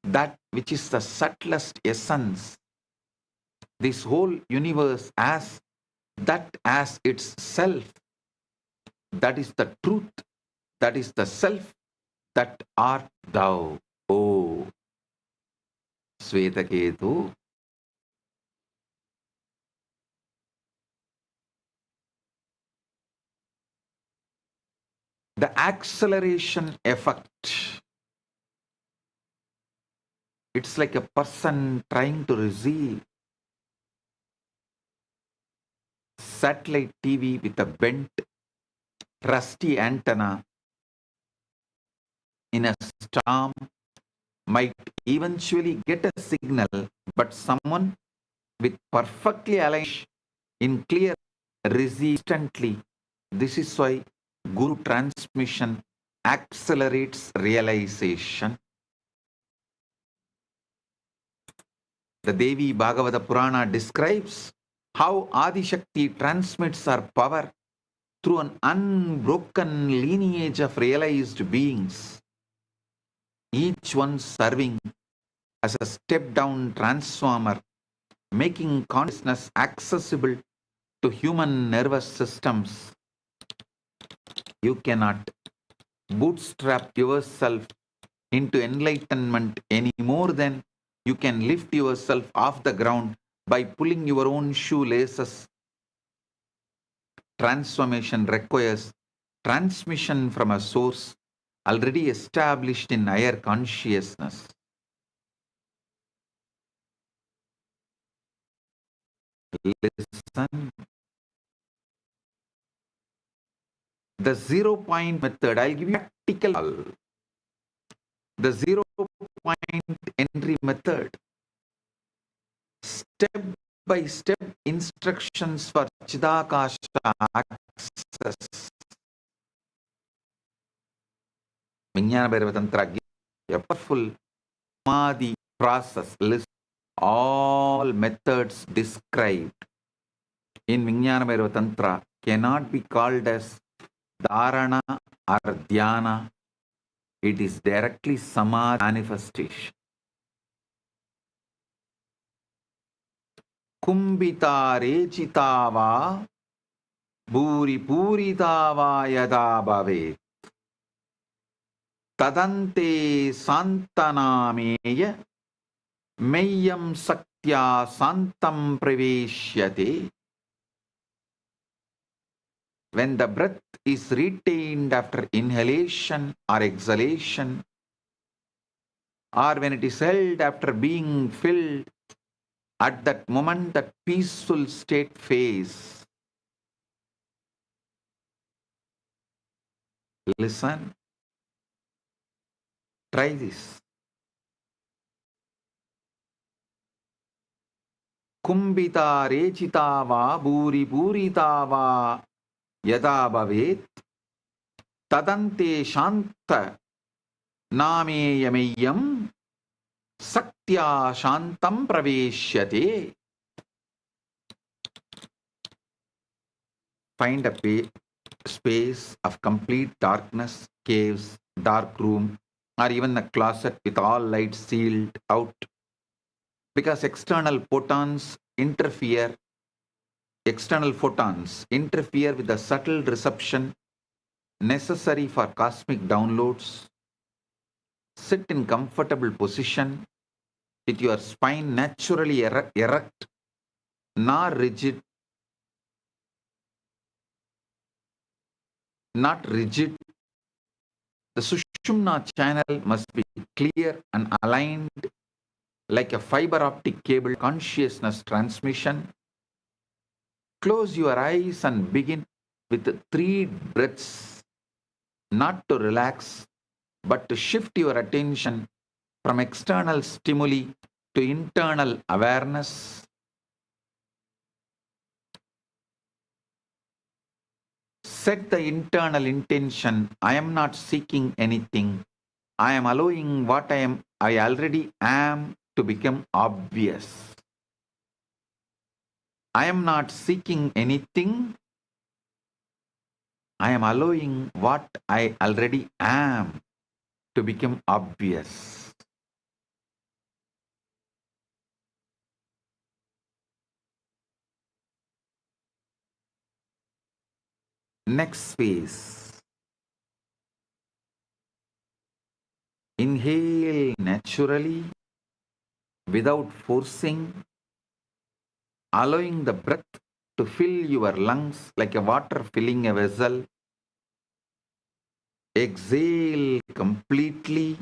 That which is the subtlest essence, this whole universe as that as its self, that is the truth, that is the self, that art thou, O Svetaketu. The acceleration effect. It's like a person trying to receive satellite TV with a bent, rusty antenna in a storm, might eventually get a signal, but someone with perfectly aligned in clear receive instantly. This is why Guru transmission accelerates realization. The Devi Bhagavata Purana describes how Adi Shakti transmits her power through an unbroken lineage of realized beings, each one serving as a step-down transformer, making consciousness accessible to human nervous systems. You cannot bootstrap yourself into enlightenment any more than you can lift yourself off the ground by pulling your own shoelaces. Transformation requires transmission from a source already established in higher consciousness. Listen. The 0-point method, I'll give you a practical. The 0-point entry method. Step-by-step instructions for Chidakasha access. Vijnana Bhairava Tantra gives a powerful Samadhi process list. All methods described in Vijnana Bhairava Tantra cannot be called as Dharana or Dhyana. It is directly Samadhi manifestation. Kumbhita rechitava bhuri puritava yada bhavet tadante santanameya meyyam saktya santam praveshyate. When the breath is retained after inhalation or exhalation, or when it is held after being filled, at that moment that peaceful state phase. Listen. Try this. Kumbhita rechitava bhuri puritava yada bhavet tadante shanta Nameyameyam Saktya Shantam Praveshyate. Find a space of complete darkness, caves, dark room, or even a closet with all lights sealed out. Because external photons interfere with the subtle reception necessary for cosmic downloads. Sit in comfortable position with your spine naturally erect, not rigid. The Sushumna channel must be clear and aligned like a fiber optic cable consciousness transmission. Close your eyes and begin with 3 breaths, not to relax, but to shift your attention from external stimuli to internal awareness. Set the internal intention, I am not seeking anything. I am allowing what I already am to become obvious. I am not seeking anything. I am allowing what I already am to become obvious. Next phase. Inhale naturally without forcing, allowing the breath to fill your lungs like a water filling a vessel. Exhale completely,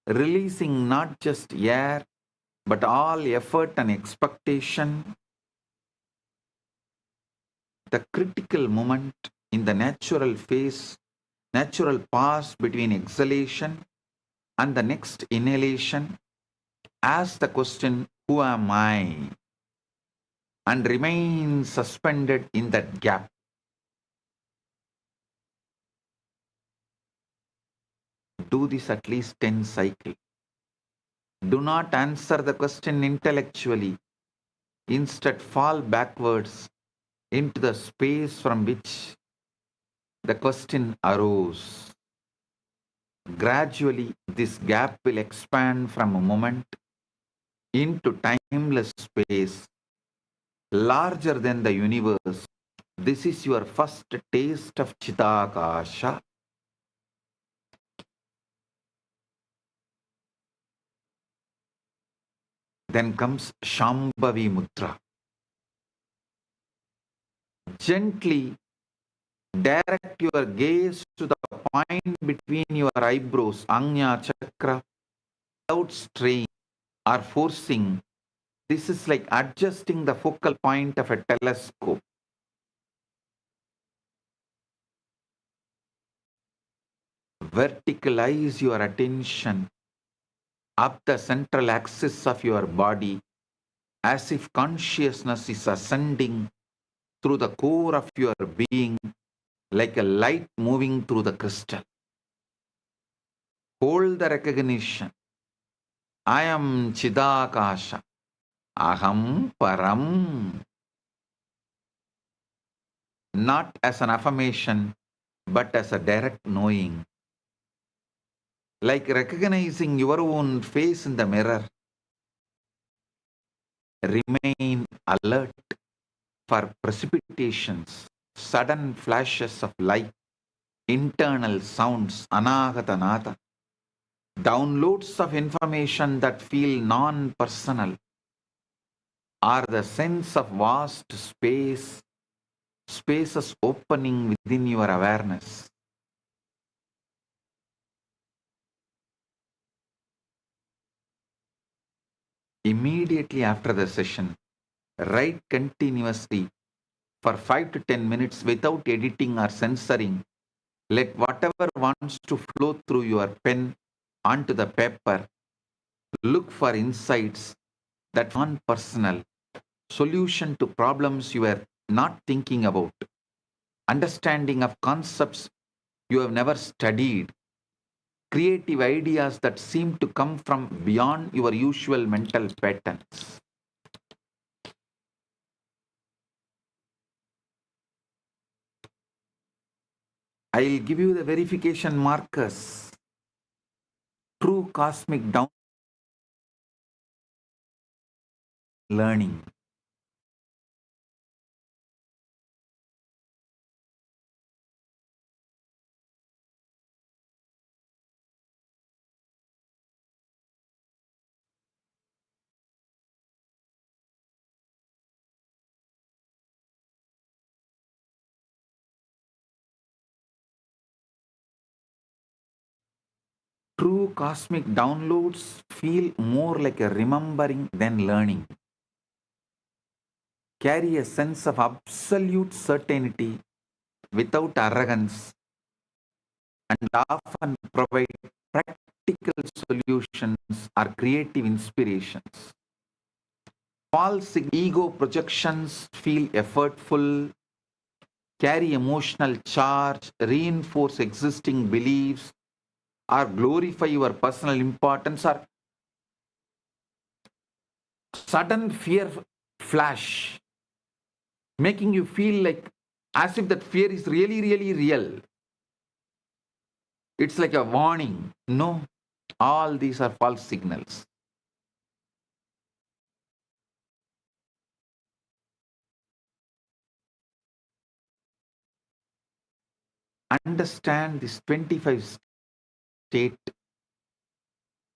releasing not just air but all effort and expectation. The critical moment in the natural pause between exhalation and the next inhalation, ask the question, who am I? And remain suspended in that gap. Do this at least 10 cycles. Do not answer the question intellectually. Instead, fall backwards into the space from which the question arose. Gradually, this gap will expand from a moment into timeless space, larger than the universe. This is your first taste of Chidakasha. Then comes Shambhavi Mudra. Gently direct your gaze to the point between your eyebrows, Anya Chakra, without strain or forcing. This is like adjusting the focal point of a telescope. Verticalize your attention up the central axis of your body as if consciousness is ascending through the core of your being like a light moving through the crystal. Hold the recognition. I am Chidakasha. Aham Param. Not as an affirmation, but as a direct knowing. Like recognizing your own face in the mirror. Remain alert for precipitations, sudden flashes of light, internal sounds, Anagatanata, downloads of information that feel non-personal, or the sense of vast spaces opening within your awareness. Immediately after the session, write continuously for 5 to 10 minutes without editing or censoring. Let whatever wants to flow through your pen onto the paper. Look for insights that non-personal, solution to problems you were not thinking about, understanding of concepts you have never studied, creative ideas that seem to come from beyond your usual mental patterns. I'll give you the verification markers. True cosmic down learning. True cosmic downloads feel more like a remembering than learning. Carry a sense of absolute certainty without arrogance and often provide practical solutions or creative inspirations. False ego projections feel effortful, carry emotional charge, reinforce existing beliefs, or glorify your personal importance, or sudden fear flash, making you feel like as if that fear is really, really real. It's like a warning. No, all these are false signals. Understand this 25 state.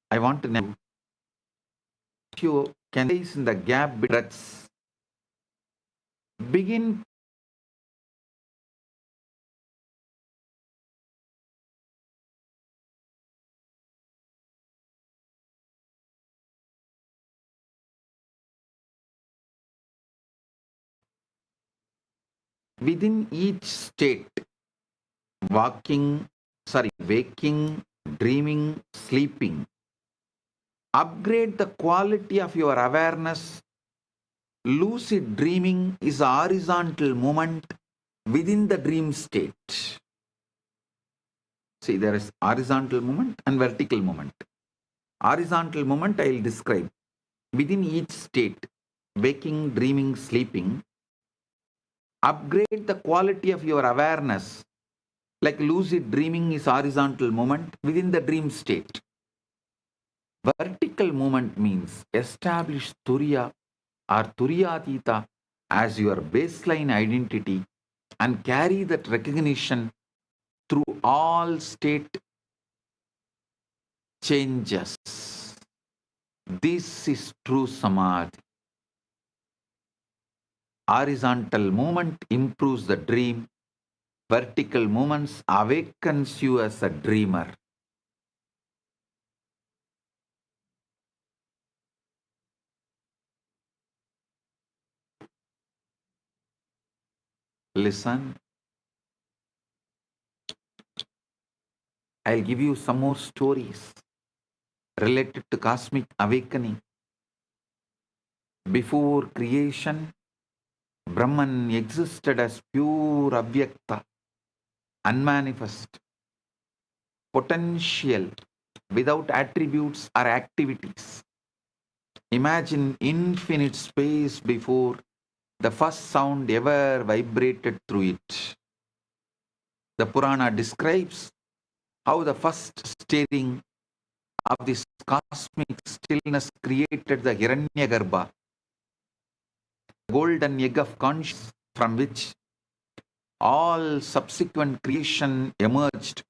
I want to know if you can place in the gap between breaths. Begin within each state, waking, dreaming, sleeping. Upgrade the quality of your awareness. Lucid dreaming is a horizontal movement within the dream state. See, there is horizontal movement and vertical movement. Horizontal movement I will describe. Within each state, waking, dreaming, sleeping, upgrade the quality of your awareness. Like lucid dreaming is horizontal movement within the dream state. Vertical movement means establish Turiya or Turiyatita as your baseline identity and carry that recognition through all state changes. This is true Samadhi. Horizontal movement improves the dream. Vertical movements awakens you as a dreamer. Listen. I'll give you some more stories related to cosmic awakening. Before creation, Brahman existed as pure avyakta, unmanifest, potential, without attributes or activities. Imagine infinite space before the first sound ever vibrated through it. The Purana describes how the first stirring of this cosmic stillness created the Hiranyagarbha, golden egg of consciousness from which all subsequent creation emerged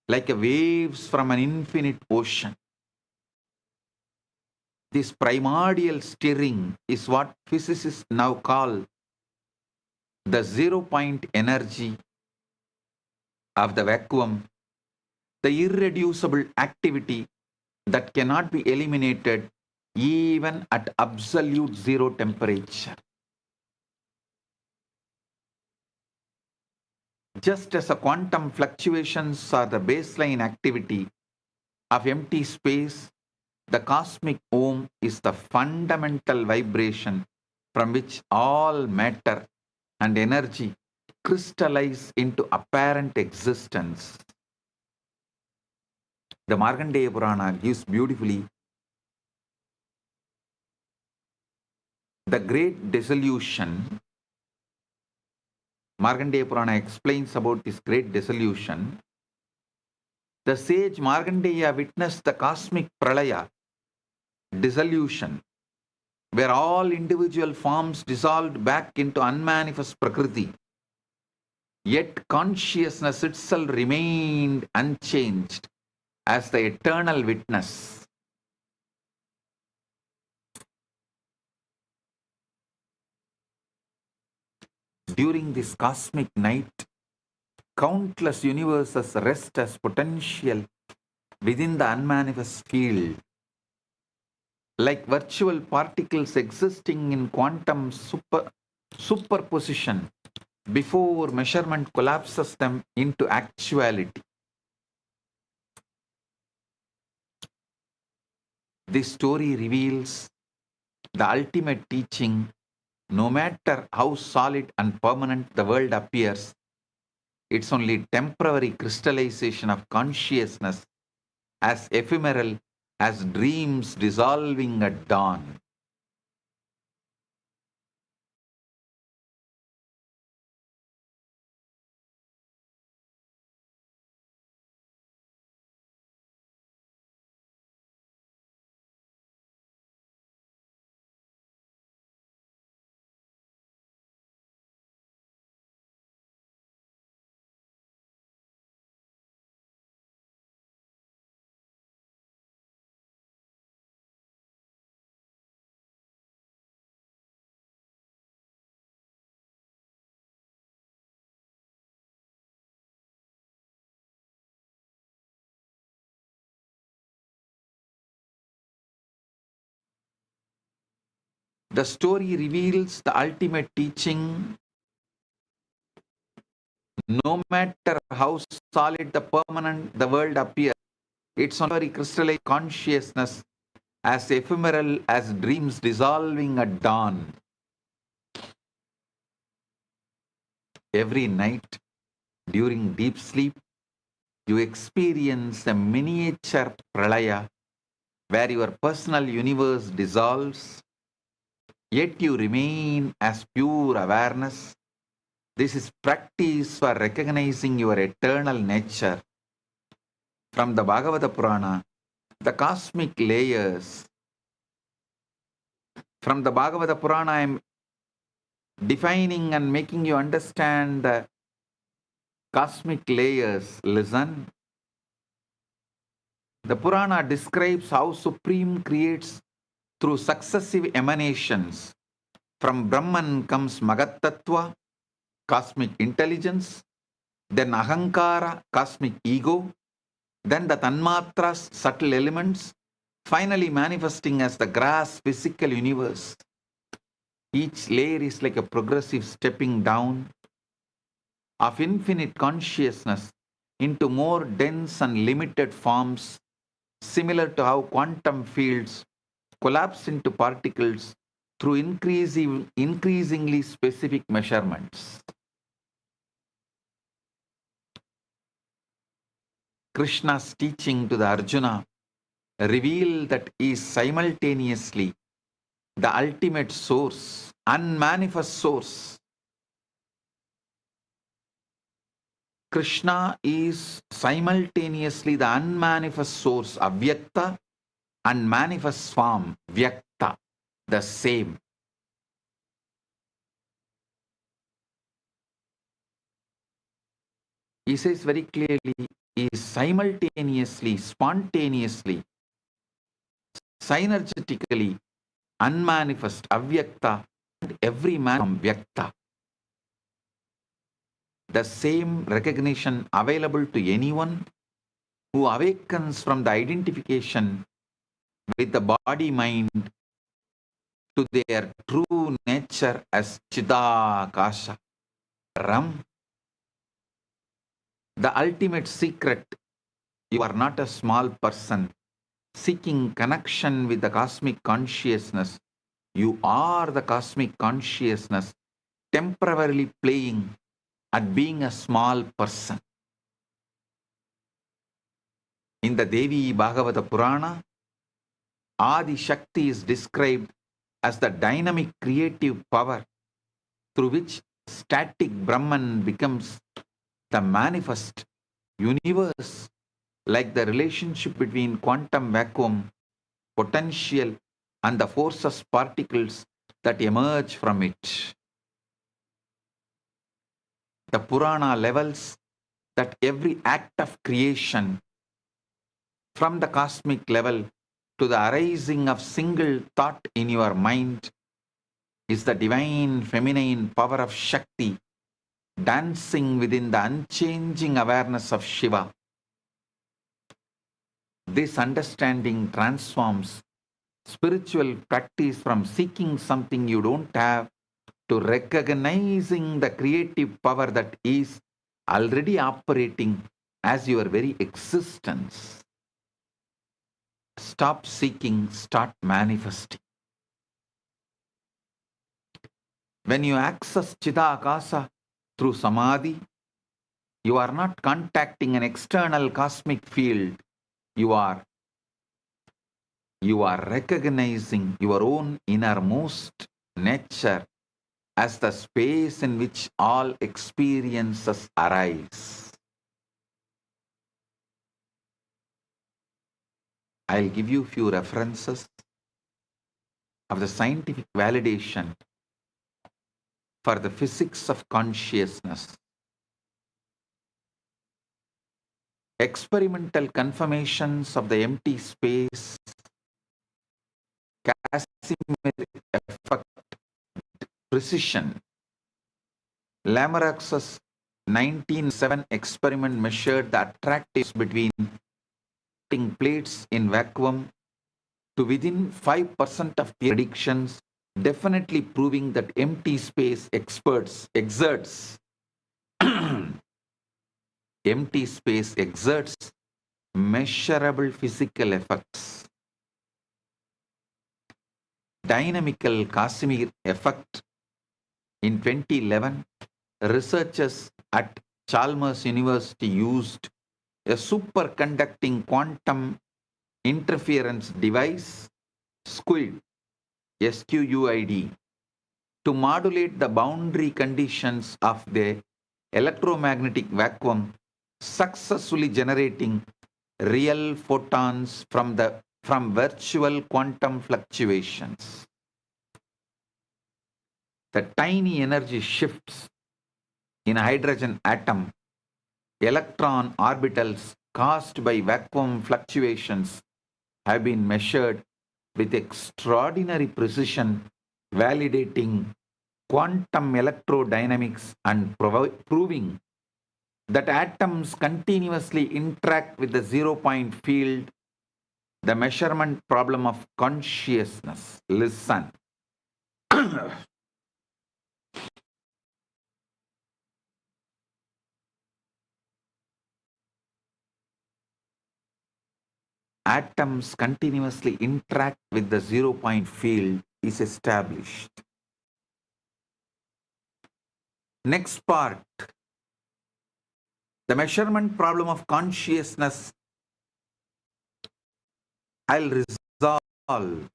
like waves from an infinite ocean. This primordial stirring is what physicists now call the zero-point energy of the vacuum, the irreducible activity that cannot be eliminated even at absolute zero temperature. Just as the quantum fluctuations are the baseline activity of empty space, the cosmic Om is the fundamental vibration from which all matter and energy crystallize into apparent existence. The Markandeya Purana gives beautifully the great dissolution. Markandeya Purana explains about this great dissolution. The sage Markandeya witnessed the cosmic pralaya, dissolution, where all individual forms dissolved back into unmanifest Prakriti. Yet consciousness itself remained unchanged as the eternal witness. During this cosmic night, countless universes rest as potential within the unmanifest field, like virtual particles existing in quantum superposition before measurement collapses them into actuality. This story reveals the ultimate teaching. No matter how solid and permanent the world appears, it's only temporary crystallization of consciousness, as ephemeral as dreams dissolving at dawn. The story reveals the ultimate teaching. No matter how solid the permanent the world appears, it's only crystallized consciousness, as ephemeral as dreams dissolving at dawn. Every night, during deep sleep, you experience a miniature pralaya where your personal universe dissolves, yet you remain as pure awareness. This is practice for recognizing your eternal nature. From the Bhagavata Purana, the cosmic layers. From the Bhagavata Purana, I am defining and making you understand the cosmic layers. Listen. The Purana describes how Supreme creates through successive emanations. From Brahman comes Magat Tattva, cosmic intelligence, then Ahankara, cosmic ego, then the Tanmatras, subtle elements, finally manifesting as the gross physical universe. Each layer is like a progressive stepping down of infinite consciousness into more dense and limited forms, similar to how quantum fields collapse into particles through increasingly specific measurements. Krishna's teaching to the Arjuna revealed that he is simultaneously the ultimate source, unmanifest source. Krishna is simultaneously the unmanifest source, Avyakta, and manifest form, Vyakta, the same. He says very clearly, he is simultaneously, spontaneously, synergetically unmanifest, Avyakta, and every man from Vyakta. The same recognition available to anyone who awakens from the identification with the body-mind to their true nature as Chidakasha, Ram. The ultimate secret: you are not a small person seeking connection with the cosmic consciousness. You are the cosmic consciousness temporarily playing at being a small person. In the Devi Bhagavata Purana, Adi Shakti is described as the dynamic creative power through which static Brahman becomes the manifest universe, like the relationship between quantum vacuum, potential, and the forces particles that emerge from it. The Purana levels that every act of creation, from the cosmic level to the arising of single thought in your mind, is the divine feminine power of Shakti dancing within the unchanging awareness of Shiva. This understanding transforms spiritual practice from seeking something you don't have to recognizing the creative power that is already operating as your very existence. Stop seeking, start manifesting. When you access Chidakasa through Samadhi, you are not contacting an external cosmic field. You are recognizing your own innermost nature as the space in which all experiences arise. I'll give you a few references of the scientific validation for the physics of consciousness. Experimental confirmations of the empty space, Casimir effect, precision. Lamarck's 1907 experiment measured the attractiveness between plates in vacuum to within 5% of the predictions, definitely proving that empty space exerts empty space exerts measurable physical effects. Dynamical Casimir effect. In 2011, researchers at Chalmers University used a superconducting quantum interference device, SQUID, SQUID, to modulate the boundary conditions of the electromagnetic vacuum, successfully generating real photons from virtual quantum fluctuations. The tiny energy shifts in a hydrogen atom, electron orbitals caused by vacuum fluctuations have been measured with extraordinary precision, validating quantum electrodynamics and proving that atoms continuously interact with the zero-point field, the measurement problem of consciousness. Listen. Atoms continuously interact with the zero-point field is established. Next part, the measurement problem of consciousness. I'll resolve.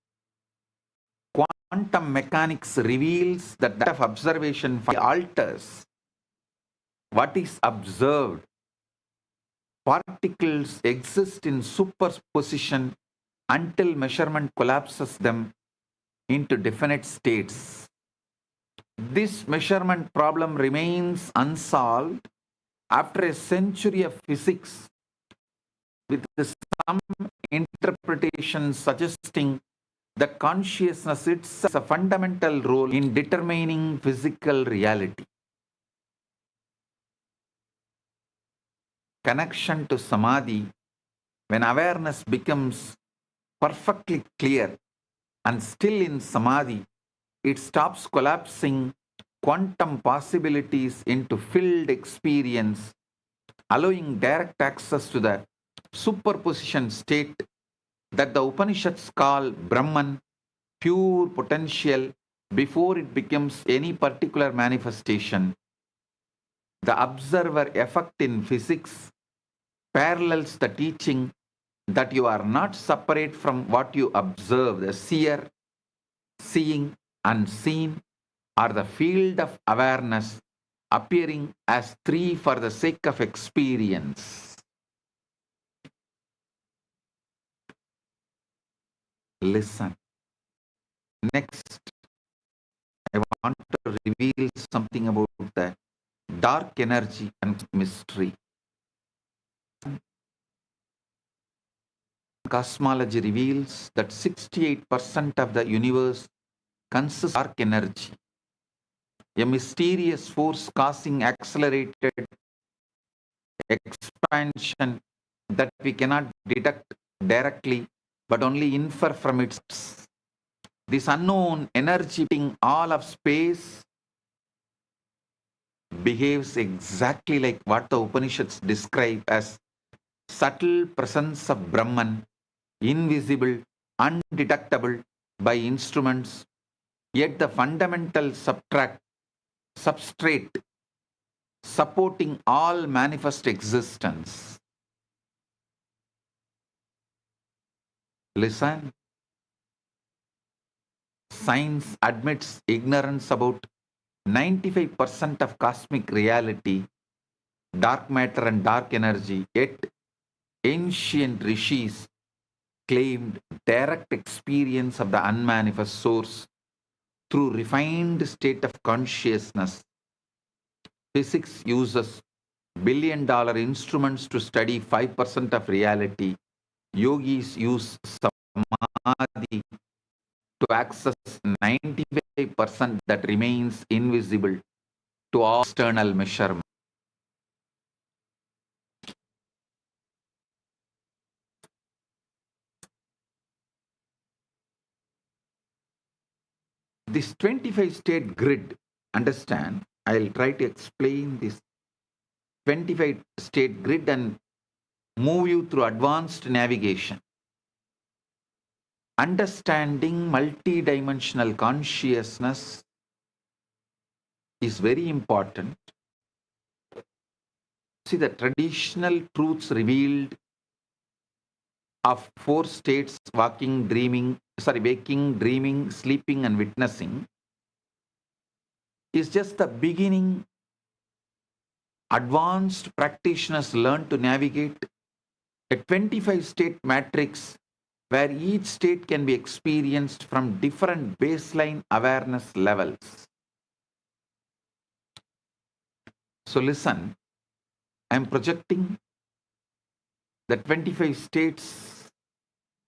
Quantum mechanics reveals that the of observation alters what is observed. Particles exist in superposition until measurement collapses them into definite states. This measurement problem remains unsolved after a century of physics, with some interpretations suggesting that consciousness itself has a fundamental role in determining physical reality. Connection to Samadhi. When awareness becomes perfectly clear and still in Samadhi, it stops collapsing quantum possibilities into filled experience, allowing direct access to the superposition state that the Upanishads call Brahman, pure potential, before it becomes any particular manifestation. The observer effect in physics parallels the teaching that you are not separate from what you observe, the seer, seeing, unseen, or the field of awareness appearing as three for the sake of experience. Listen. Next, I want to reveal something about the dark energy and mystery. Cosmology reveals that 68% of the universe consists of dark energy, a mysterious force causing accelerated expansion that we cannot detect directly but only infer from its. This unknown energy in all of space behaves exactly like what the Upanishads describe as subtle presence of Brahman, invisible, undetectable by instruments, yet the fundamental substrate supporting all manifest existence. Listen. Science admits ignorance about 95% of cosmic reality, dark matter and dark energy, yet ancient rishis claimed direct experience of the unmanifest source through refined state of consciousness. Physics uses billion-dollar instruments to study 5% of reality. Yogis use samadhi to access 95% that remains invisible to all external measurement. This 25-state grid, understand, I'll try to explain this 25-state grid and move you through advanced navigation. Understanding multidimensional consciousness is very important. See, the traditional truths revealed of 4 states, waking, dreaming, sleeping, and witnessing, is just the beginning. Advanced practitioners learn to navigate a 25-state matrix where each state can be experienced from different baseline awareness levels. So listen, I'm projecting the 25 states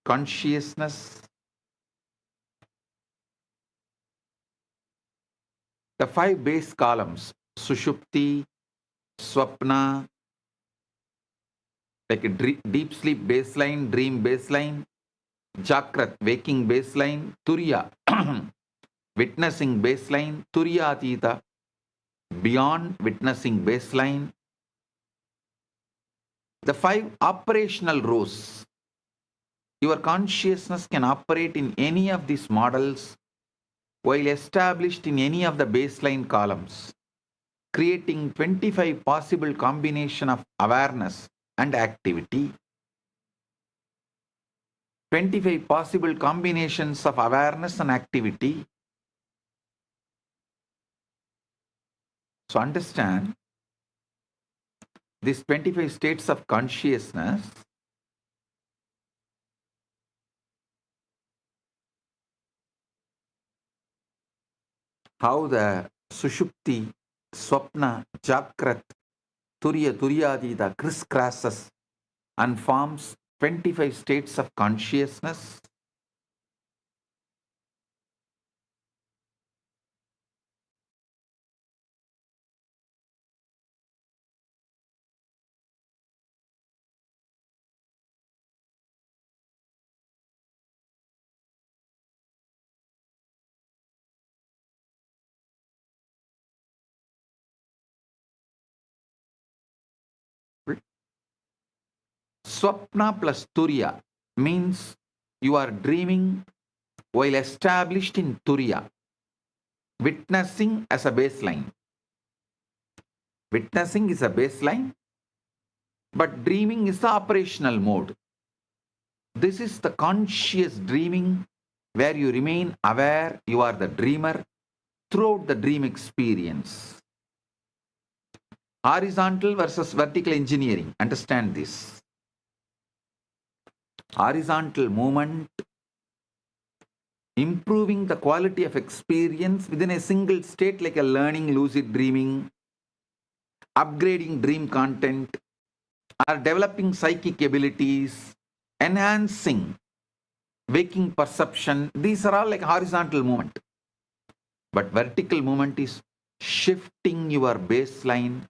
consciousness, the 5 base columns, Sushupti, Swapna, like a deep sleep baseline, dream baseline, Jakrat, waking baseline, Turiya, witnessing baseline, Turiya Atita, beyond witnessing baseline. The 5 operational rows. Your consciousness can operate in any of these models while established in any of the baseline columns, creating 25 possible combination of awareness and activity. 25 possible combinations of awareness and activity. So understand, these 25 states of consciousness how the Sushupti, Swapna, Jakrat, Turyadita crisscrosses and forms 25 states of consciousness. Swapna plus Turiya means you are dreaming while established in Turiya, witnessing as a baseline. Witnessing is a baseline, but dreaming is the operational mode. This is the conscious dreaming where you remain aware you are the dreamer throughout the dream experience. Horizontal versus vertical engineering. Understand this. Horizontal movement, improving the quality of experience within a single state, like a learning lucid dreaming, upgrading dream content, or developing psychic abilities, enhancing waking perception. These are all like horizontal movement. But vertical movement is shifting your baseline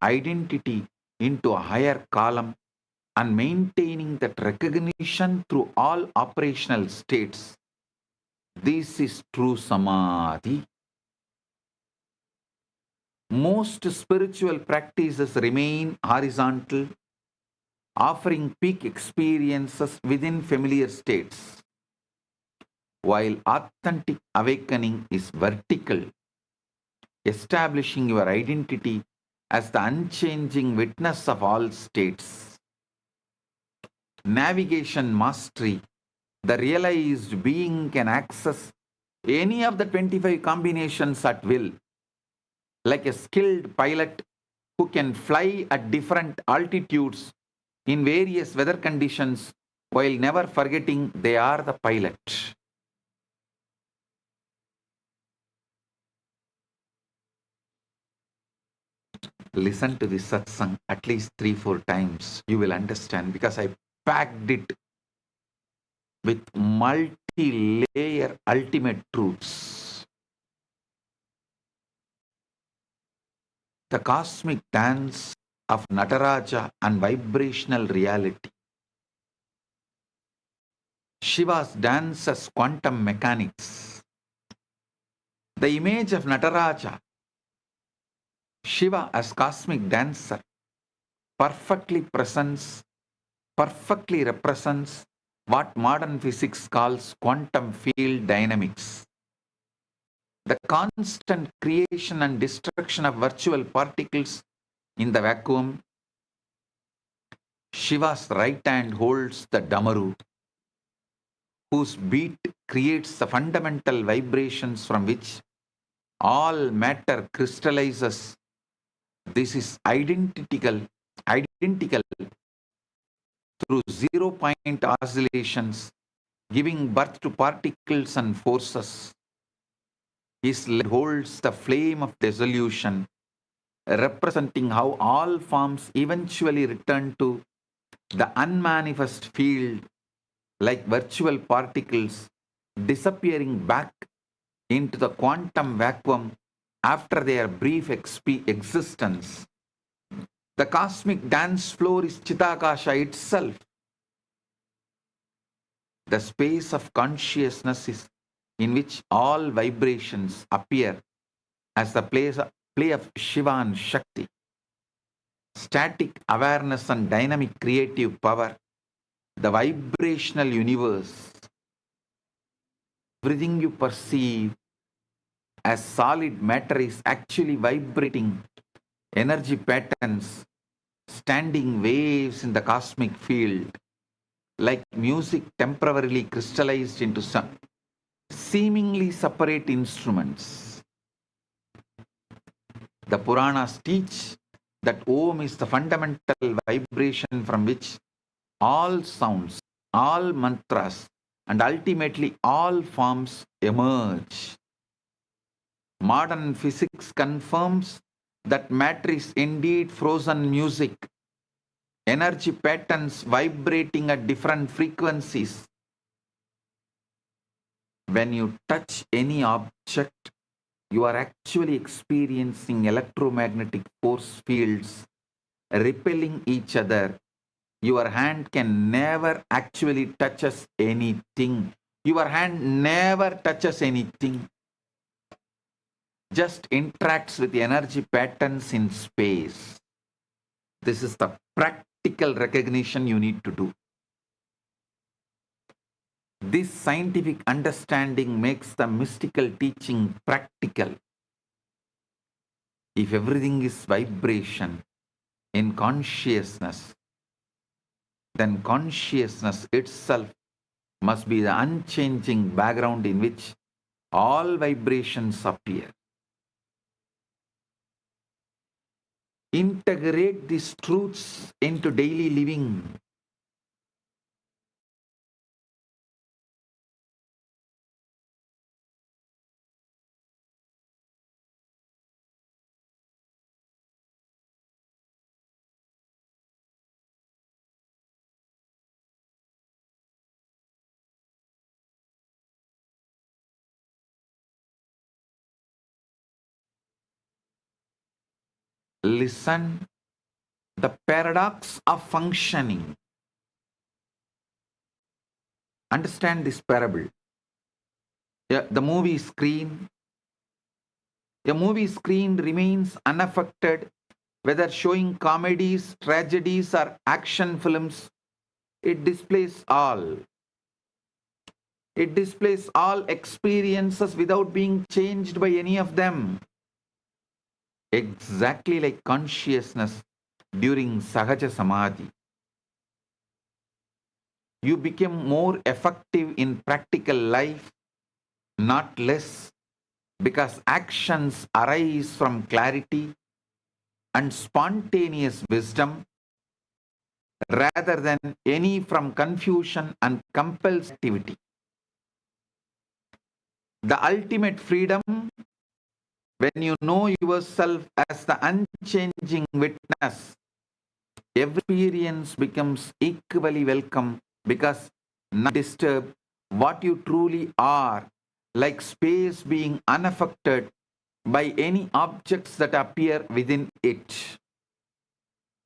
identity into a higher column and maintaining that recognition through all operational states. This is true samadhi. Most spiritual practices remain horizontal, offering peak experiences within familiar states, while authentic awakening is vertical, establishing your identity as the unchanging witness of all states. Navigation mastery, the realized being can access any of the 25 combinations at will, like a skilled pilot who can fly at different altitudes in various weather conditions while never forgetting they are the pilot. Listen to this satsang at least 3-4 times. You will understand, because I packed it with multi-layer ultimate truths. The cosmic dance of Nataraja and vibrational reality. Shiva's dance as quantum mechanics. The image of Nataraja, Shiva as cosmic dancer, perfectly represents what modern physics calls quantum field dynamics. The constant creation and destruction of virtual particles in the vacuum. Shiva's right hand holds the Damaru, whose beat creates the fundamental vibrations from which all matter crystallizes. This is identical through 0-point oscillations, giving birth to particles and forces. His leg holds the flame of dissolution, representing how all forms eventually return to the unmanifest field, like virtual particles disappearing back into the quantum vacuum after their brief existence. The cosmic dance floor is Chitakasha itself. The space of consciousness is in which all vibrations appear as the play of Shiva and Shakti. Static awareness and dynamic creative power, the vibrational universe. Everything you perceive as solid matter is actually vibrating energy patterns, standing waves in the cosmic field, like music temporarily crystallized into some seemingly separate instruments. The Puranas teach that Om is the fundamental vibration from which all sounds, all mantras, and ultimately all forms emerge. Modern physics confirms that matter is indeed frozen music, energy patterns vibrating at different frequencies. When you touch any object, you are actually experiencing electromagnetic force fields repelling each other. Your hand can never actually touches anything. Your hand never touches anything. Just interacts with the energy patterns in space. This is the practical recognition you need to do. This scientific understanding makes the mystical teaching practical. If everything is vibration in consciousness, then consciousness itself must be the unchanging background in which all vibrations appear. Integrate these truths into daily living. Listen, the paradox of functioning. Understand this parable. The movie screen. A movie screen remains unaffected, whether showing comedies, tragedies, or action films. It displays all. It displays all experiences without being changed by any of them. Exactly like consciousness during Sahaja Samadhi. You become more effective in practical life, not less, because actions arise from clarity and spontaneous wisdom rather than any from confusion and compulsive activity. The ultimate freedom, when you know yourself as the unchanging witness, every experience becomes equally welcome because none disturb what you truly are, like space being unaffected by any objects that appear within it.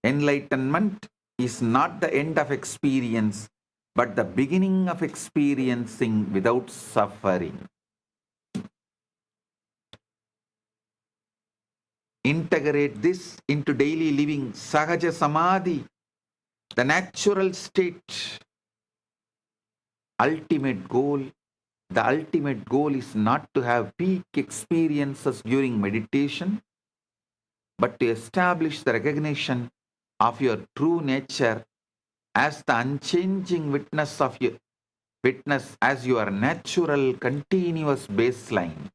Enlightenment is not the end of experience, but the beginning of experiencing without suffering. Integrate this into daily living. Sahaja Samadhi, the natural state. Ultimate goal. The ultimate goal is not to have peak experiences during meditation, but to establish the recognition of your true nature as the unchanging witness of your witness as your natural continuous baseline.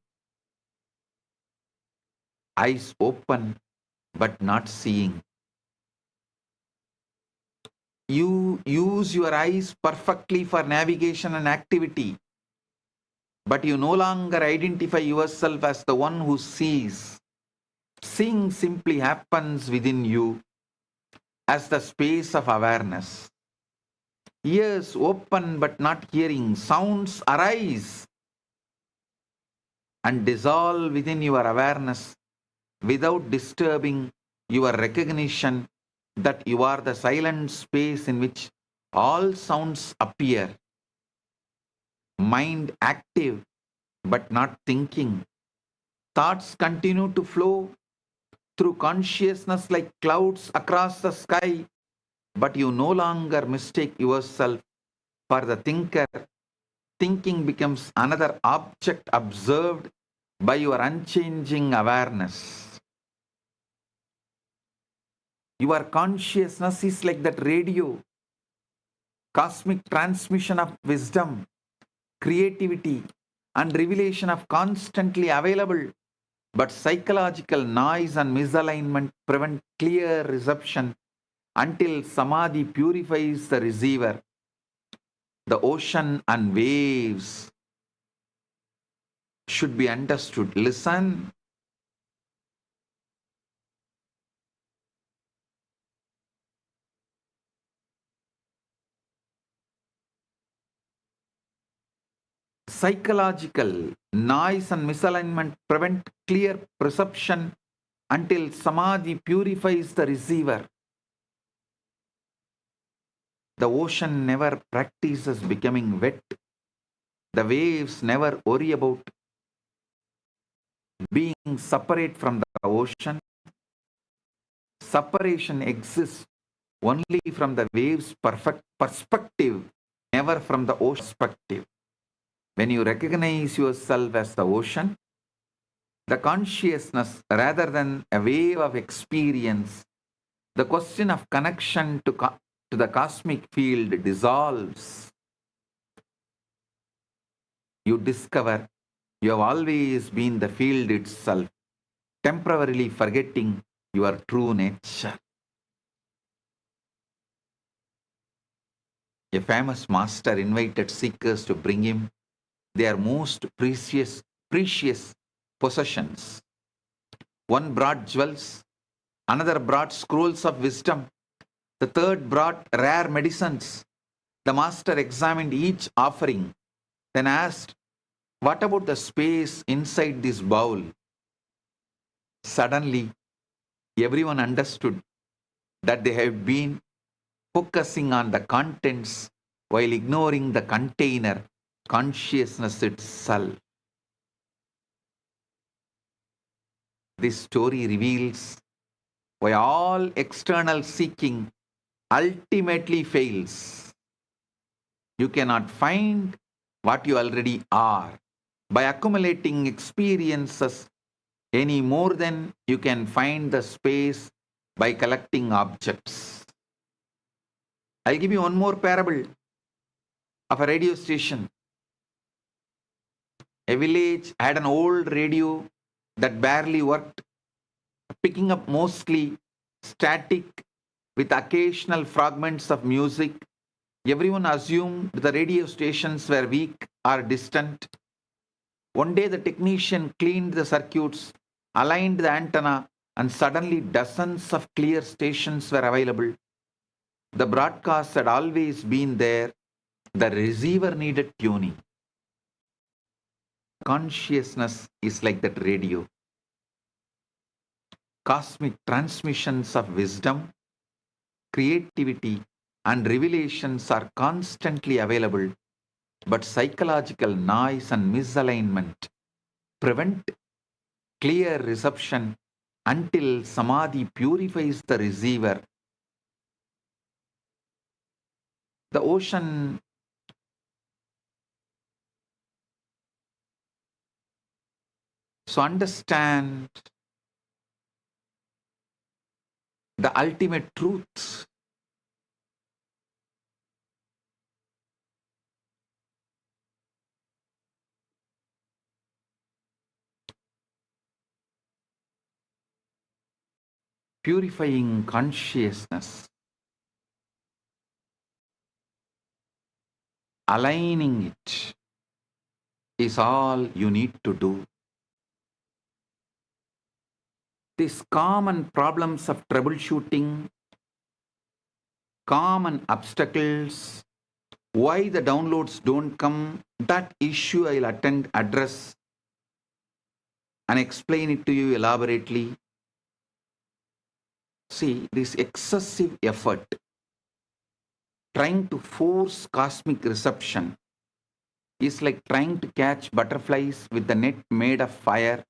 Eyes open but not seeing. You use your eyes perfectly for navigation and activity, but you no longer identify yourself as the one who sees. Seeing simply happens within you as the space of awareness. Ears open but not hearing. Sounds arise and dissolve within your awareness without disturbing your recognition that you are the silent space in which all sounds appear. Mind active but not thinking. Thoughts continue to flow through consciousness like clouds across the sky, but you no longer mistake yourself for the thinker. Thinking becomes another object observed by your unchanging awareness. Your consciousness is like that radio, cosmic transmission of wisdom, creativity, and revelation of constantly available, but psychological noise and misalignment prevent clear reception until samadhi purifies the receiver. The ocean and waves should be understood. Listen. Psychological noise and misalignment prevent clear perception until samadhi purifies the receiver. The ocean never practices becoming wet. The waves never worry about being separate from the ocean. Separation exists only from the wave's perfect perspective, never from the ocean perspective. When you recognize yourself as the ocean, the consciousness rather than a wave of experience, the question of connection to to the cosmic field dissolves, you discover you have always been the field itself, temporarily forgetting your true nature. A famous master invited seekers to bring him their most precious possessions. One brought jewels, another brought scrolls of wisdom, the third brought rare medicines. The master examined each offering, then asked, "What about the space inside this bowl?" Suddenly, everyone understood that they had been focusing on the contents while ignoring the container, consciousness itself. This story reveals why all external seeking ultimately fails. You cannot find what you already are by accumulating experiences any more than you can find the space by collecting objects. I'll give you one more parable of a radio station. A village had an old radio that barely worked, picking up mostly static with occasional fragments of music. Everyone assumed the radio stations were weak or distant. One day the technician cleaned the circuits, aligned the antenna, and suddenly dozens of clear stations were available. The broadcast had always been there. The receiver needed tuning. Consciousness is like that radio. Cosmic transmissions of wisdom, creativity, and revelations are constantly available, but psychological noise and misalignment prevent clear reception until samadhi purifies the receiver. The ocean so understand the ultimate truth. Purifying consciousness, aligning it is all you need to do. These common problems of troubleshooting, common obstacles, why the downloads don't come, that issue I'll address and explain it to you elaborately. See, this excessive effort trying to force cosmic reception is like trying to catch butterflies with a net made of fire.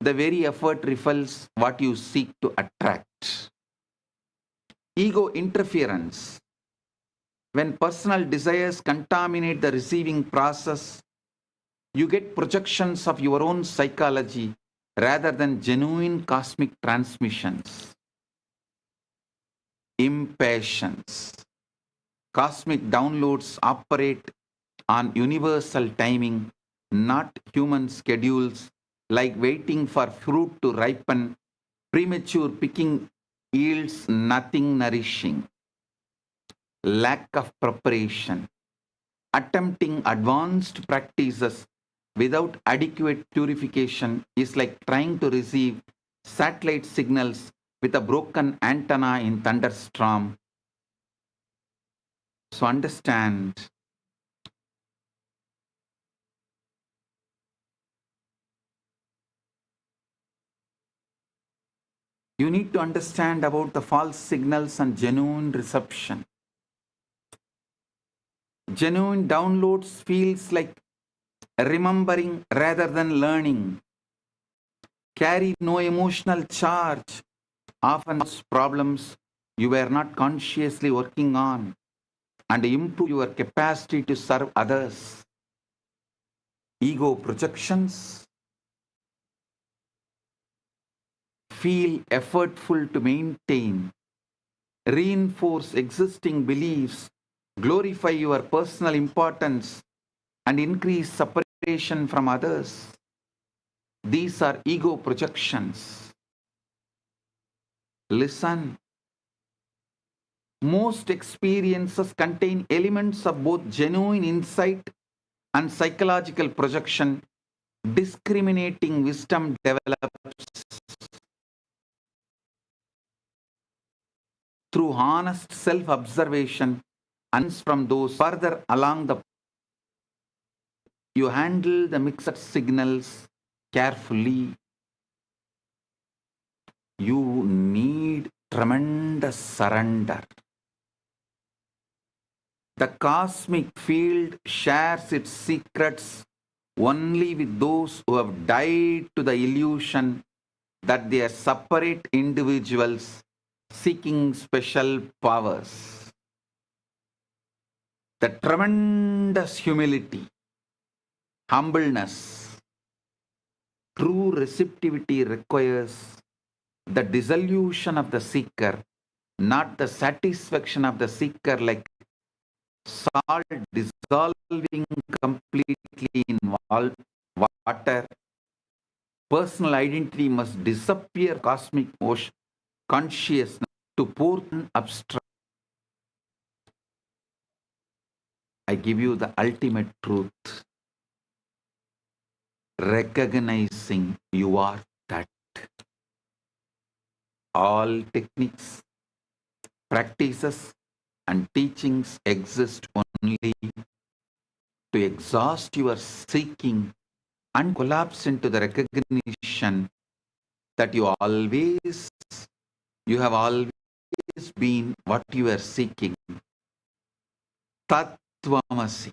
The very effort repels what you seek to attract. Ego interference. When personal desires contaminate the receiving process, you get projections of your own psychology rather than genuine cosmic transmissions. Impatience. Cosmic downloads operate on universal timing, not human schedules, like waiting for fruit to ripen. Premature picking yields nothing nourishing. Lack of preparation. Attempting advanced practices without adequate purification is like trying to receive satellite signals with a broken antenna in thunderstorm. So understand, you need to understand about the false signals and genuine reception. Genuine downloads feels like remembering rather than learning. Carry no emotional charge. Often problems you were not consciously working on and improve your capacity to serve others. Ego projections feel effortful to maintain, reinforce existing beliefs, glorify your personal importance, and increase separation from others. These are ego projections. Listen. Most experiences contain elements of both genuine insight and psychological projection. Discriminating wisdom develops through honest self-observation and from those further along the you handle the mixed signals carefully. You need tremendous surrender. The cosmic field shares its secrets only with those who have died to the illusion that they are separate individuals seeking special powers. The tremendous humility, humbleness, true receptivity requires the dissolution of the seeker, not the satisfaction of the seeker, like salt dissolving completely in water. Personal identity must disappear, cosmic ocean, consciousness to pour abstract. I give you the ultimate truth. Recognizing you are that. All techniques, practices, and teachings exist only to exhaust your seeking and collapse into the recognition that you have always been what you are seeking. Tattvamasi.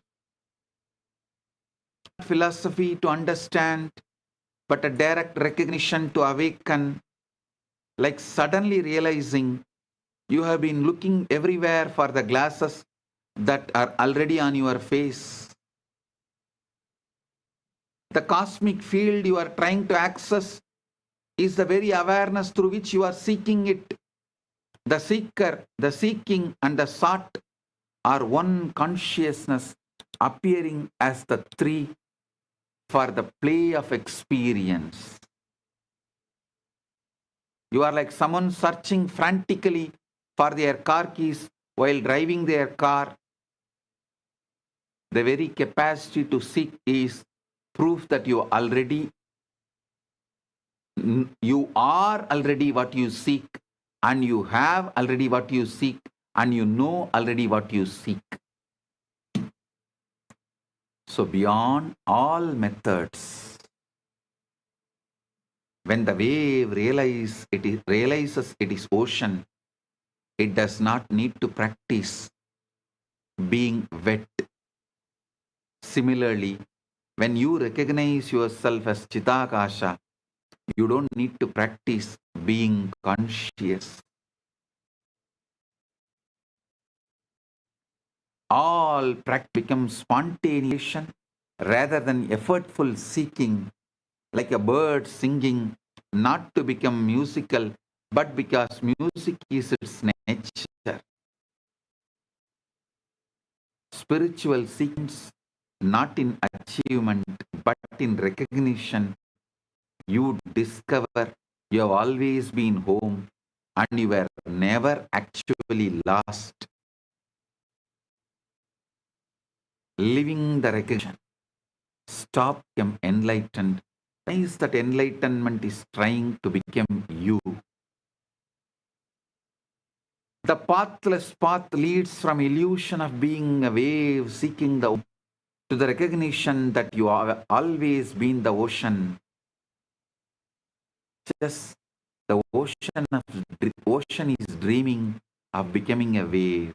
Philosophy to understand, but a direct recognition to awaken, like suddenly realizing you have been looking everywhere for the glasses that are already on your face. The cosmic field you are trying to access is the very awareness through which you are seeking it. The seeker, the seeking, and the sought are one consciousness appearing as the three for the play of experience. You are like someone searching frantically for their car keys while driving their car. The very capacity to seek is proof that you are already what you seek, and you have already what you seek, and you know already what you seek. So beyond all methods, when the wave realizes it is ocean, it does not need to practice being wet. Similarly, when you recognize yourself as Chitakasha, you don't need to practice being conscious. All practice becomes spontaneous rather than effortful seeking, like a bird singing, not to become musical, but because music is its nature. Spiritual seekings, not in achievement, but in recognition. You discover you have always been home and you were never actually lost. Living the recognition. Stop become enlightened. Realize that enlightenment is trying to become you. The pathless path leads from illusion of being a wave seeking the ocean to the recognition that you have always been the ocean. Just the ocean is dreaming of becoming a wave.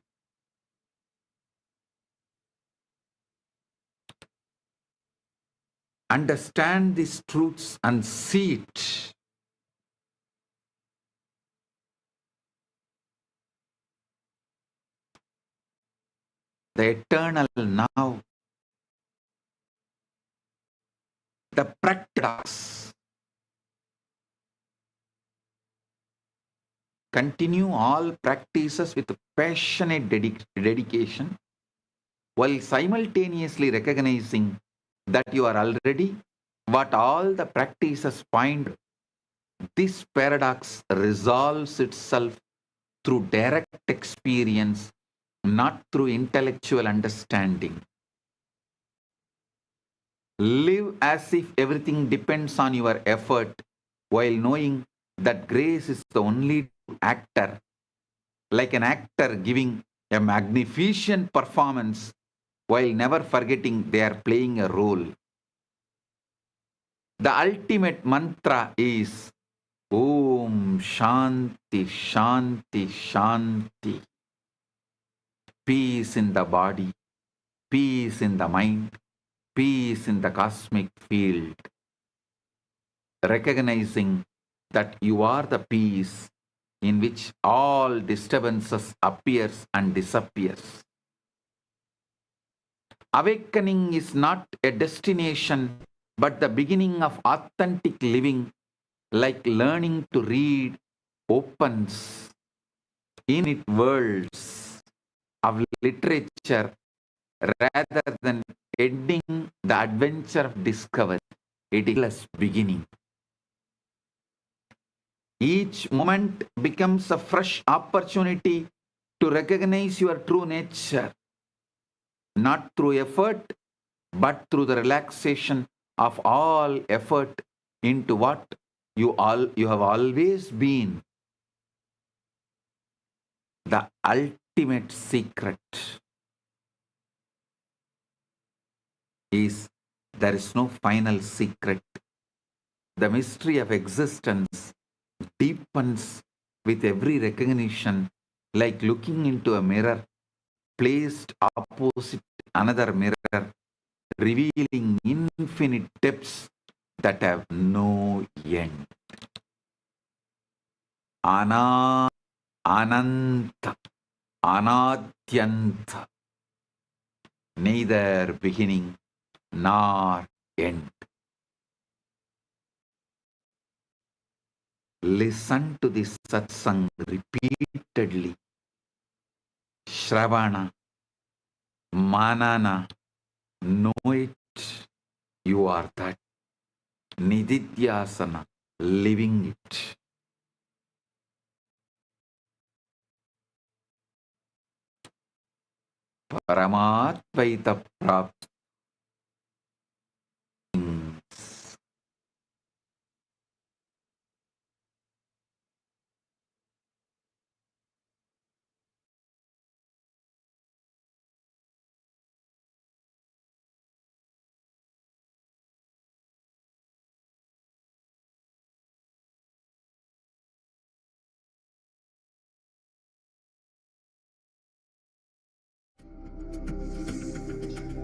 Understand these truths and see it. The eternal now, the practice. continue all practices with passionate dedication while simultaneously recognizing that you are already what all the practices point. This paradox resolves itself through direct experience, not through intellectual understanding. Live as if everything depends on your effort, while knowing that grace is the only actor, like an actor giving a magnificent performance while never forgetting they are playing a role. The ultimate mantra is Om Shanti Shanti Shanti. Peace in the body, peace in the mind, peace in the cosmic field. Recognizing that you are the peace in which all disturbances appears and disappears. Awakening is not a destination, but the beginning of authentic living, like learning to read opens infinite worlds of literature rather than ending the adventure of discovery. It is a beginning. Each moment becomes a fresh opportunity to recognize your true nature, not through effort, but through the relaxation of all effort into what you have always been. The ultimate secret is there is no final secret. The mystery of existence deepens with every recognition, like looking into a mirror placed opposite another mirror, revealing infinite depths that have no end. Ananta, Anadyanta, neither beginning nor end. Listen to this satsang repeatedly. Shravana, Manana, know it. You are that. Nididhyasana, living it. Paramatvaita Prapti.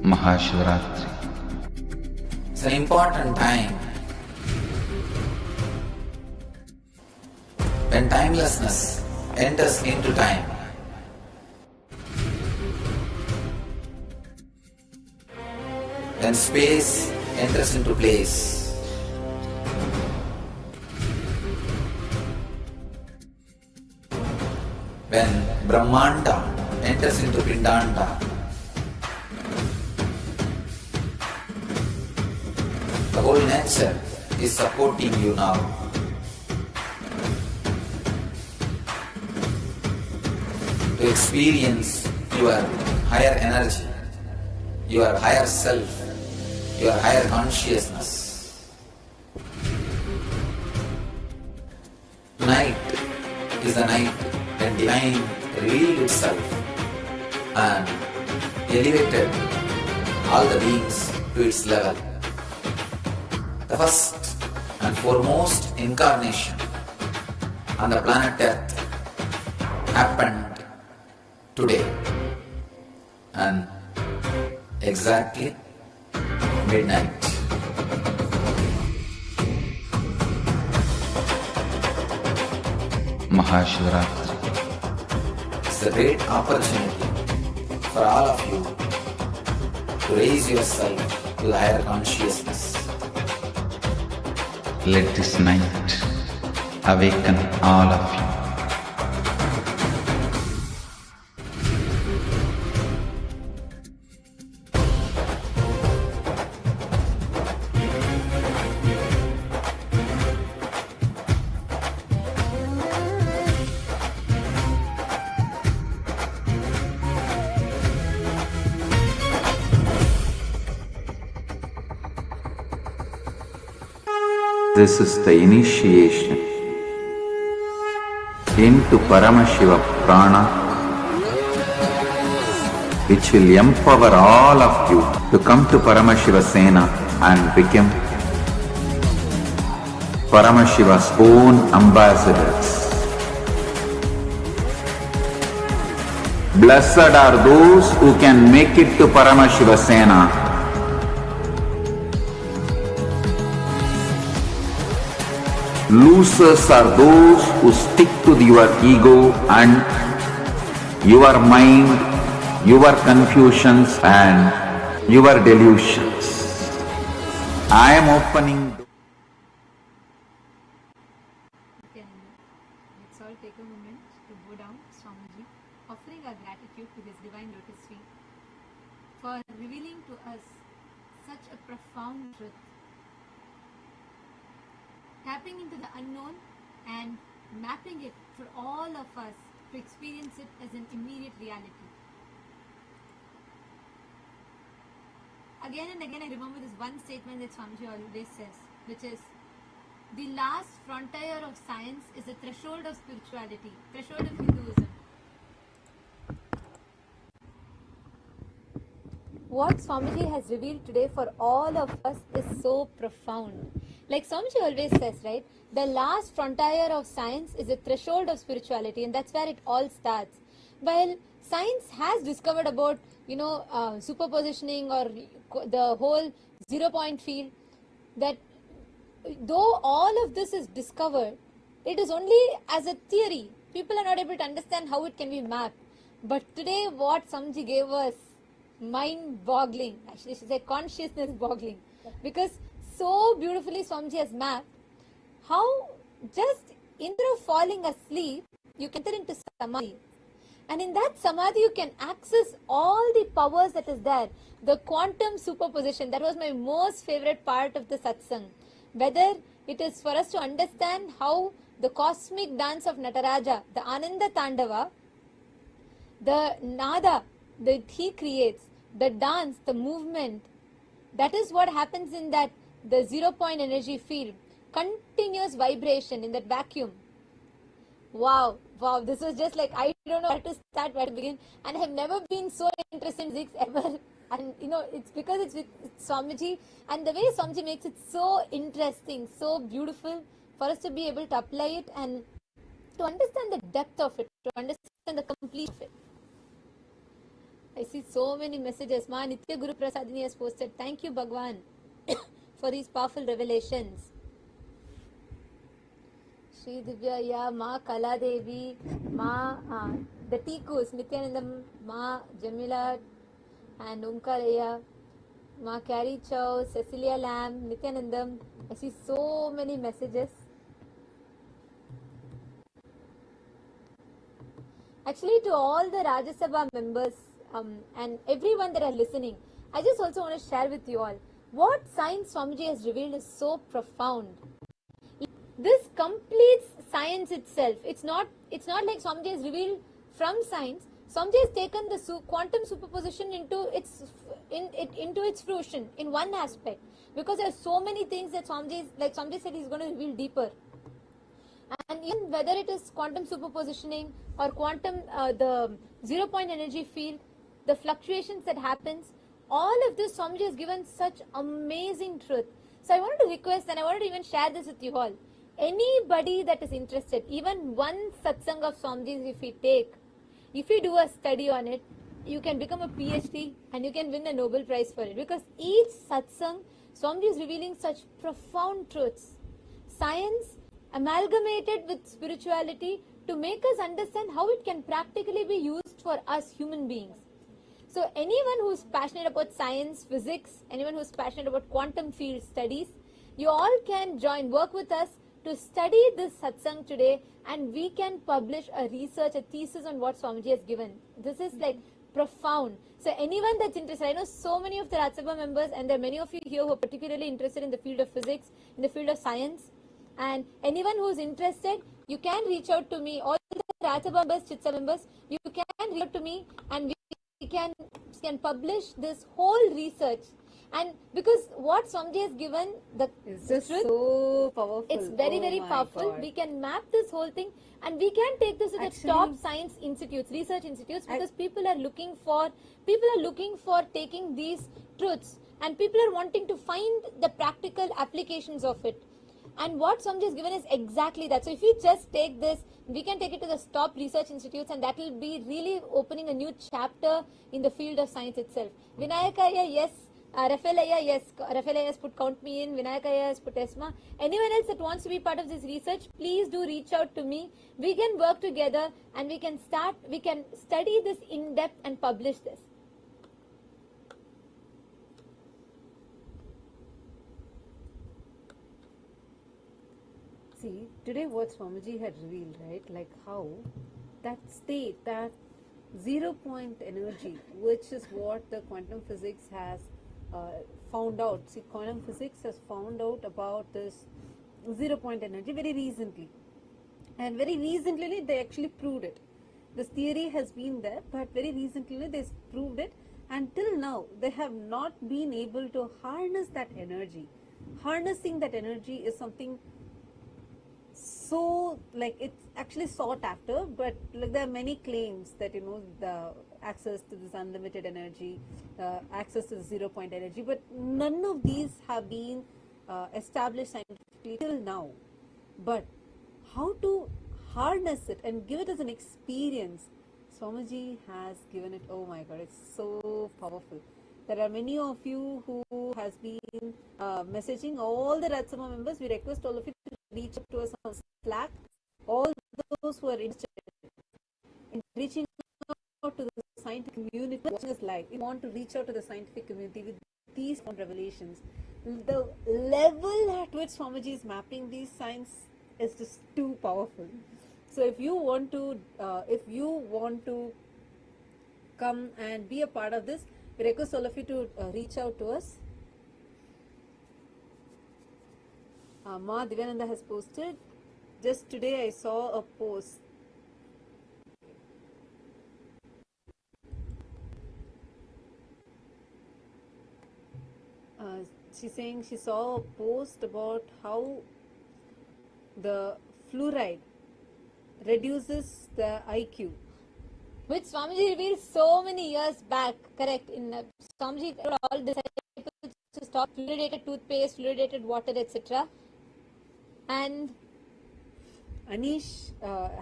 Mahashivaratri. It's an important time when timelessness enters into time. When space enters into place. When Brahmanda enters into Pindanda. The whole nature is supporting you now. To experience your higher energy, your higher self, your higher consciousness. Tonight is the night when divine revealed itself and elevated all the beings to its level. The first and foremost incarnation on the planet Earth happened today, and exactly midnight. Mahashivaratri. It's a great opportunity for all of you to raise yourself to the higher consciousness. Let this night awaken all of you. This is the initiation into Paramashiva Prana, which will empower all of you to come to Paramashiva Sena and become Paramashiva's own ambassadors. Blessed are those who can make it to Paramashiva Sena. Losers are those who stick to your ego and your mind, your confusions and your delusions. I am opening. Let's all take a moment to bow down to Swamiji, offering our gratitude to His divine lotus feet for revealing to us such a profound truth, tapping into the unknown and mapping it for all of us to experience it as an immediate reality. Again and again I remember this one statement that Swamiji always says, which is, the last frontier of science is the threshold of spirituality, threshold of Hinduism. What Swamiji has revealed today for all of us is so profound. Like Swamiji always says, right? The last frontier of science is the threshold of spirituality, and that's where it all starts. While science has discovered about, superpositioning or the whole 0-point field, that though all of this is discovered, it is only as a theory. People are not able to understand how it can be mapped. But today what Swamiji gave us, mind-boggling, actually she said consciousness-boggling, because so beautifully Swamiji has mapped how just instead of falling asleep, you can enter into samadhi. And in that samadhi, you can access all the powers that is there. The quantum superposition, that was my most favorite part of the satsang. Whether it is for us to understand how the cosmic dance of Nataraja, the Ananda Tandava, the nada that he creates, the dance, the movement, that is what happens in that, the 0-point energy field. Continuous vibration in that vacuum. Wow, this was just like, I don't know where to start, where to begin. And I have never been so interested in physics ever. And it's because it's with Swamiji. And the way Swamiji makes it so interesting, so beautiful for us to be able to apply it and to understand the depth of it, to understand the complete of it. I see so many messages. Ma Nitya Guru Prasadini has posted, thank you Bhagwan for these powerful revelations. Shri Divya, yeah, Ma Kala Devi, Ma, the Tikus, Nithyanandam, Ma Jamila and Umkaraya, Ma Carrie Chow, Cecilia Lam, Nithyanandam. I see so many messages. Actually, to all the Rajya Sabha members and everyone that are listening, I just also want to share with you all what science Swamiji has revealed is so profound. This completes science itself. It's not like Swamiji has revealed from science. Swamiji has taken the quantum superposition into its fruition in one aspect, because there are so many things that Swamiji said he's going to reveal deeper. And even whether it is quantum superpositioning or quantum the 0-point energy field, the fluctuations that happens, all of this Swamiji has given such amazing truth. So I wanted to request, and I wanted to even share this with you all. Anybody that is interested, even one satsang of Swamiji's if you do a study on it, you can become a PhD and you can win a Nobel Prize for it. Because each satsang, Swamiji is revealing such profound truths. Science amalgamated with spirituality to make us understand how it can practically be used for us human beings. So anyone who is passionate about science, physics, anyone who is passionate about quantum field studies, you all can work with us to study this satsang today, and we can publish a research, a thesis on what Swamiji has given. This is like profound. So anyone that's interested, I know so many of the Rajya Sabha members, and there are many of you here who are particularly interested in the field of physics, in the field of science, and anyone who is interested, you can reach out to me. All the Rajya Sabha members, Chitsa members, you can reach out to me, and we can publish this whole research. And because what Swamiji has given, the It's just truth, so powerful. it's very, Oh very my powerful. God. We can map this whole thing and we can take this to the Actually- top science institutes, research institutes, because people are looking for taking these truths, and people are wanting to find the practical applications of it. And what Swamiji has given is exactly that. So if we just take this, we can take it to the top research institutes, and that will be really opening a new chapter in the field of science itself. Vinayakaya, yes. Rafaelaya, yes. Rafaelaya has put count me in. Vinayakaya has put ESMA. Anyone else that wants to be part of this research, please do reach out to me. We can work together and we can study this in depth and publish this. See, today what Swamiji had revealed, right? Like how that state, that 0 point energy, which is what the quantum physics has found out. See, quantum physics has found out about this 0 point energy very recently. And very recently they actually proved it. This theory has been there, but very recently they proved it. And till now, they have not been able to harness that energy. Harnessing that energy is something so, like, it's actually sought after, but like there are many claims that, you know, the access to this unlimited energy, access to the 0 point energy, but none of these have been established scientifically till now. But how to harness it and give it as an experience, Swamiji has given it. Oh my God, it's so powerful. There are many of you who has been messaging, all the Ratsama members. We request all of you to reach out to us on Slack. All those who are interested in reaching out to the scientific community, watching us live, we want to reach out to the scientific community with these revelations. The level at which Swamiji is mapping these science is just too powerful. So if you want to come and be a part of this, we request all of you to reach out to us. Ma Divyananda has posted. Just today I saw a post. She's saying she saw a post about how the fluoride reduces the IQ. Which Swamiji revealed so many years back, correct? In Swamiji told all disciples to stop fluoridated toothpaste, fluoridated water, etc. And Anish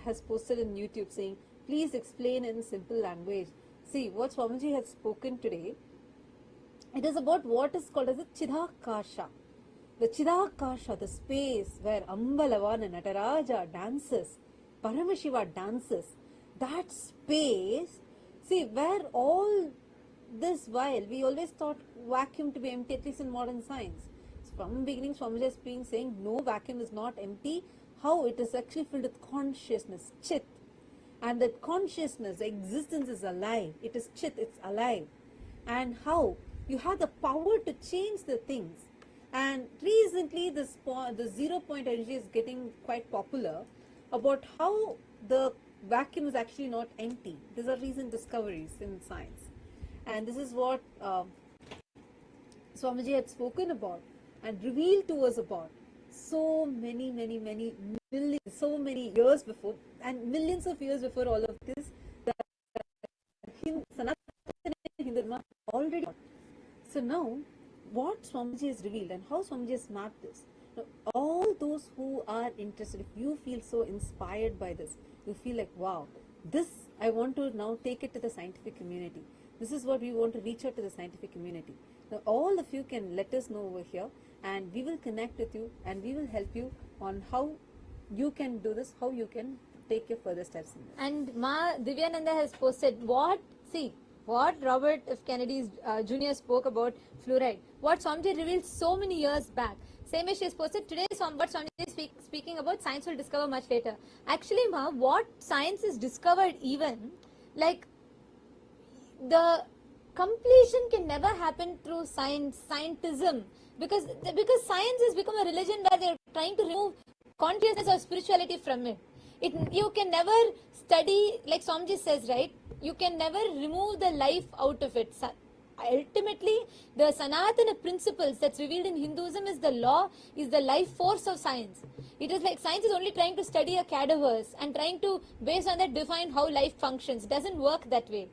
has posted in YouTube saying, please explain in simple language. See, what Swamiji has spoken today, it is about what is called as the Chidakasha. The Chidakasha, the space where Ambalavana, Nataraja dances, Paramashiva dances, that space, see, where all this while, we always thought vacuum to be empty, at least in modern science. So from the beginning, Swamiji has been saying, no, vacuum is not empty. How? It is actually filled with consciousness, Chit. And that consciousness, existence is alive. It is Chit, it's alive. And how? You have the power to change the things. And recently, the 0 point energy is getting quite popular about how the vacuum is actually not empty. These are recent discoveries in science. And this is what Swamiji had spoken about and revealed to us about so many millions, so many years before, and millions of years before all of this, that Sanatana Hindu Dharma already taught. So now, what Swamiji has revealed and how Swamiji has mapped this, now, all those who are interested, if you feel so inspired by this, you feel like, wow, this I want to now take it to the scientific community. This is what we want to reach out to the scientific community. Now, all of you can let us know over here, and we will connect with you, and we will help you on how you can do this, how you can take your further steps in this. And Ma Divyananda has posted what Robert F. Kennedy Jr. spoke about fluoride. What Swamiji revealed so many years back. Same as she has posted today, what Swamiji is speaking about, science will discover much later. Actually, Ma, what science is discovered even, like, the completion can never happen through scientism, because science has become a religion where they're trying to remove consciousness or spirituality from it. You can never study, like Swamiji says, right? You can never remove the life out of it. ultimately the Sanatana principles that's revealed in Hinduism is the law, is the life force of science. It is like science is only trying to study a cadaverse and trying to, based on that, define how life functions. It doesn't work that way.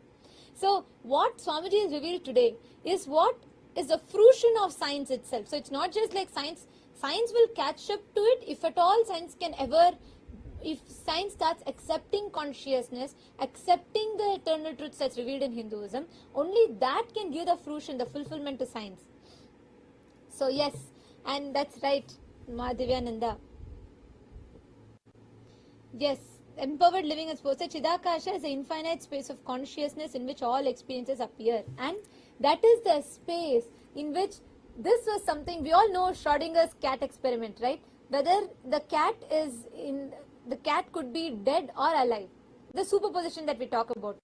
So what Swamiji has revealed today is what is the fruition of science itself. So it's not just like science will catch up to it if at all science can ever, if science starts accepting consciousness, accepting the eternal truths that's revealed in Hinduism, only that can give the fruition, the fulfillment to science. So yes, and that's right, Madhivyananda. Yes, empowered living as posted, Chidakasha is the infinite space of consciousness in which all experiences appear. And that is the space in which this was something, we all know Schrodinger's cat experiment, right? Whether the cat could be dead or alive. The superposition that we talk about.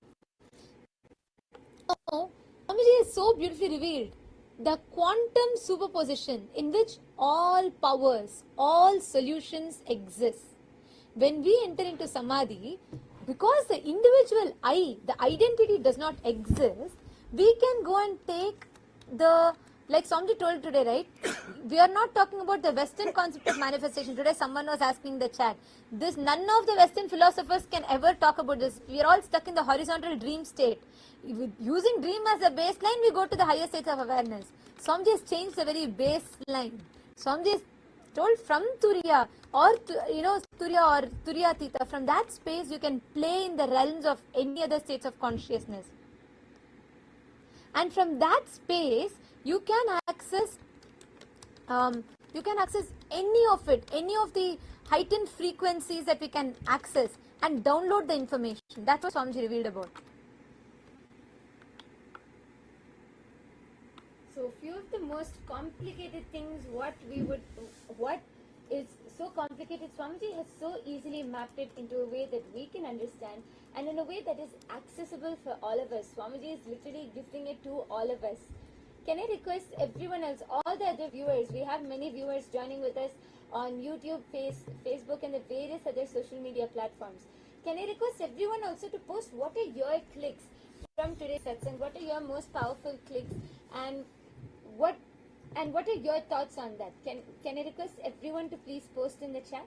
So, Swamiji is so beautifully revealed. The quantum superposition in which all powers, all solutions exist. When we enter into Samadhi, because the individual I, the identity does not exist, we can go and take the, like Swamiji told today, right? We are not talking about the Western concept of manifestation. Today someone was asking in the chat. None of the Western philosophers can ever talk about this. We are all stuck in the horizontal dream state. Using dream as a baseline, we go to the higher states of awareness. Swamiji has changed the very baseline. Swamiji has told from Turiya or Turiya or Turiyatita, from that space you can play in the realms of any other states of consciousness. And from that space you can access any of it, any of the heightened frequencies that we can access and download the information. That's what Swamiji revealed about. So few of the most complicated things, what is so complicated, Swamiji has so easily mapped it into a way that we can understand and in a way that is accessible for all of us. Swamiji is literally gifting it to all of us. Can I request everyone else, all the other viewers, we have many viewers joining with us on YouTube, Facebook and the various other social media platforms. Can I request everyone also to post what are your clicks from today's satsang, what are your most powerful clicks and what are your thoughts on that? Can I request everyone to please post in the chat?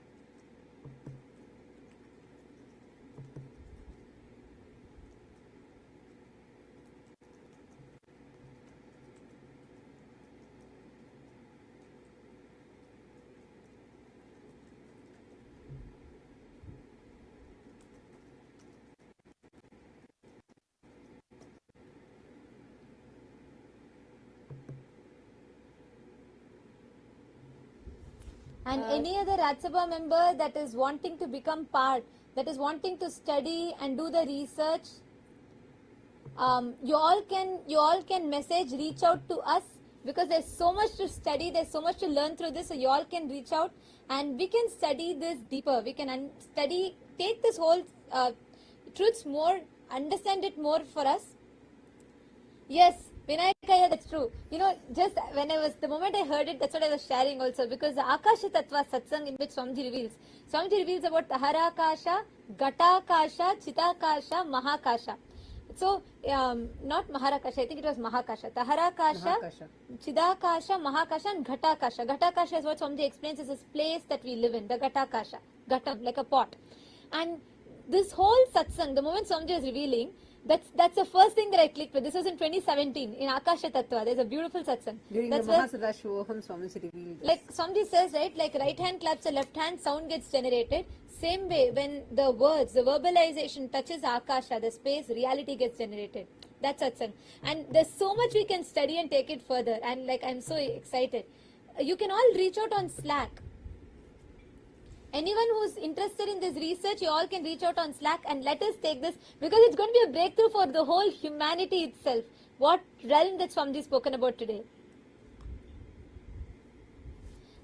And any other Rajya Sabha member that is wanting to become part, that is wanting to study and do the research, you all can message, reach out to us, because there's so much to study, there's so much to learn through this. So you all can reach out and we can study this deeper. We can take this whole truths more, understand it more for us. Yes, Vinayakaya, that's true. Just when the moment I heard it, that's what I was sharing also, because the Akasha Tattva Satsang in which Swamiji reveals about Taharakasha, Gatakasha, Chitakasha, Mahakasha. So, not Maharakasha, I think it was Mahakasha. Taharakasha, Chidakasha, Mahakasha and Ghatakasha. Ghatakasha is what Swamiji explains is this place that we live in, the Ghatakasha. Ghatam, like a pot. And this whole satsang, the moment Swamiji is revealing, that's the first thing that I clicked with. This was in 2017 in Akasha Tattva. There's a beautiful satsang. During that's the Mahasadashivoham, Swamiji revealed this. Like Swamiji says, right, like right hand claps the left hand, sound gets generated. Same way, when the words, the verbalization touches Akasha, the space, reality gets generated. That's satsang. And there's so much we can study and take it further. And like, I'm so excited. You can all reach out on Slack. Anyone who's interested in this research, you all can reach out on Slack and let us take this, because it's going to be a breakthrough for the whole humanity itself. What realm that Swamiji spoken about today.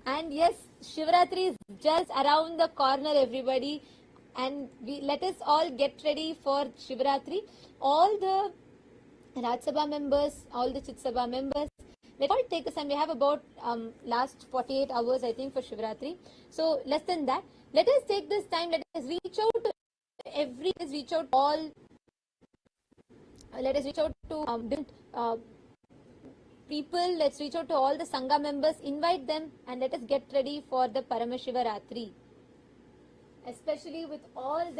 And yes, Shivarathri is just around the corner, everybody. And let us all get ready for Shivarathri. All the Rajya Sabha members, all the Chit Sabha members, let's all take this, and we have about last 48 hours, I think, for Shivarathri. So less than that. Let us take this time. Let us reach out to let us reach out to different people, let's reach out to all the Sangha members, invite them, and let us get ready for the Paramashivaratri. Especially with all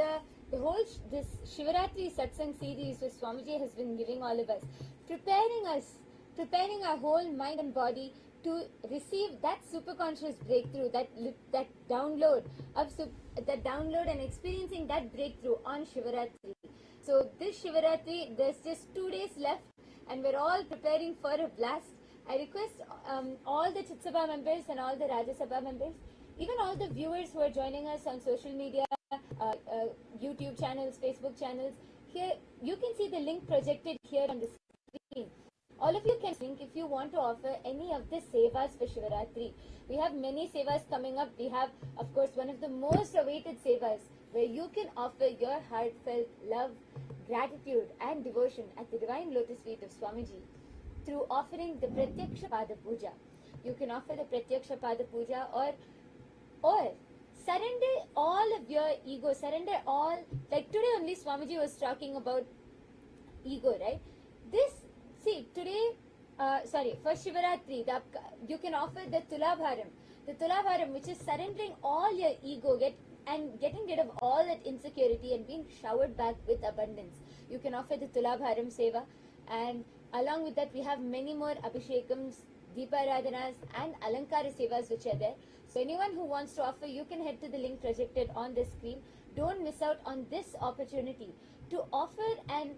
this Shivaratri Satsang series which Swamiji has been giving all of us, preparing our whole mind and body to receive that superconscious breakthrough, that download and experiencing that breakthrough on Shivaratri. So this Shivaratri, there's just 2 days left, and we're all preparing for a blast. I request all the Chitsabha members and all the Rajya Sabha members, even all the viewers who are joining us on social media, YouTube channels, Facebook channels, here you can see the link projected here on the screen. All of you can link if you want to offer any of the sevas for Shivaratri. We have many sevas coming up. We have, of course, one of the most awaited sevas where you can offer your heartfelt love, gratitude and devotion at the divine lotus feet of Swamiji through offering the Pratyaksha Pada Puja. You can offer the Pratyaksha Pada Puja or surrender all of your ego, surrender all, like today only Swamiji was talking about ego, right? Today, for Shivaratri, you can offer the Tulabharam, which is surrendering all your ego, getting rid of all that insecurity and being showered back with abundance. You can offer the Tulabharam Seva, and along with that we have many more Abhishekams, Deeparadhanas and Alankara Sevas which are there. So anyone who wants to offer, you can head to the link projected on the screen. Don't miss out on this opportunity to offer and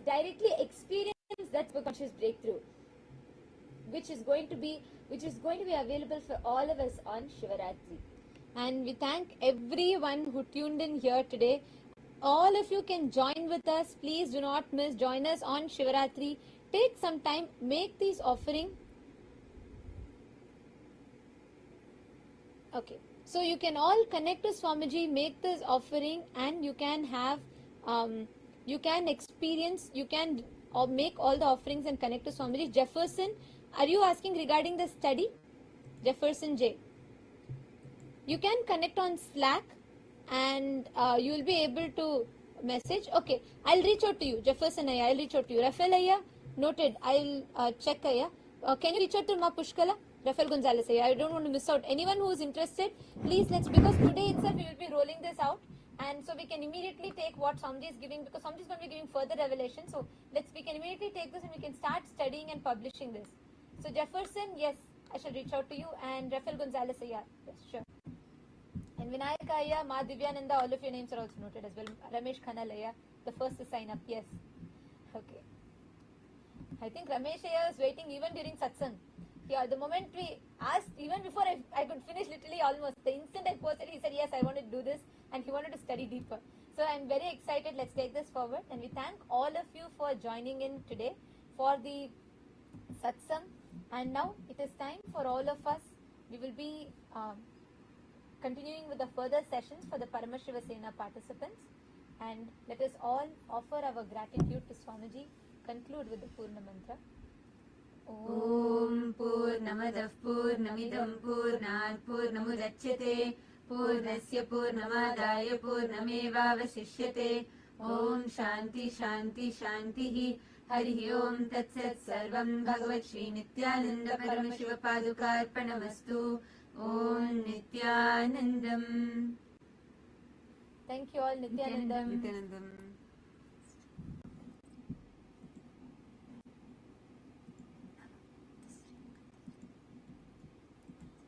directly experience that subconscious breakthrough, which is going to be available for all of us on Shivaratri. And we thank everyone who tuned in here today. All of you can join with us. Please do not miss. Join us on Shivaratri. Take some time, make these offering. Okay, so you can all connect to Swamiji, make this offering, and you can have, you can make all the offerings and connect to Swamiji. Jefferson, are you asking regarding the study? Jefferson J. You can connect on Slack and you will be able to message. Okay, I'll reach out to you. Jefferson Ayya, I'll reach out to you. Rafael Ayya, noted. I'll check Ayya. Can you reach out to Ma Pushkala? Rafael Gonzalez Ayya. I don't want to miss out. Anyone who is interested, please because today itself we will be rolling this out. And so we can immediately take what Swamiji is giving, because Swamiji is going to be giving further revelation. So we can immediately take this and we can start studying and publishing this. So Jefferson, yes, I shall reach out to you. And Rafael Gonzalez Ayya, yes, sure. And Vinayaka Ayya, Ma Divyananda, all of your names are also noted as well. Ramesh Khanal Ayya, the first to sign up, yes. Okay. I think Ramesh Ayya was waiting even during satsang. Yeah, the moment we asked, even before I could finish literally almost, the instant I posted, he said, yes, I want to do this, and he wanted to study deeper. So I'm very excited. Let's take this forward. And we thank all of you for joining in today for the satsang. And now it is time for all of us. We will be continuing with the further sessions for the Paramashiva Sena participants. And let us all offer our gratitude to Swamiji. Conclude with the Purna Mantra. Om Purnamadah Purnamidam Purnat Purnamudachyate Purnasya Purnamadaya Purnamevavasishyate Om Shanti Shanti Shantihi Harihi Om Tat Sat Sarvam Bhagavat Shri Nithyananda Paramashiva Padukarpanamastu Om Nithyanandam. Thank you all. Nithyanandam. Nithyanandam.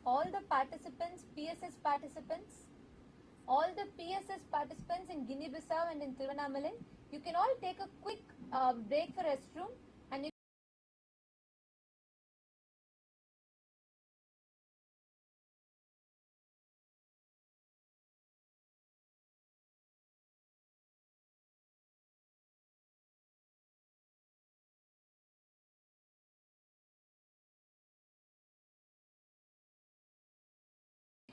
All the participants, PSS participants, all the PSS participants in Guinea-Bissau and in Tiruvannamalai, you can all take a quick break for restroom, and you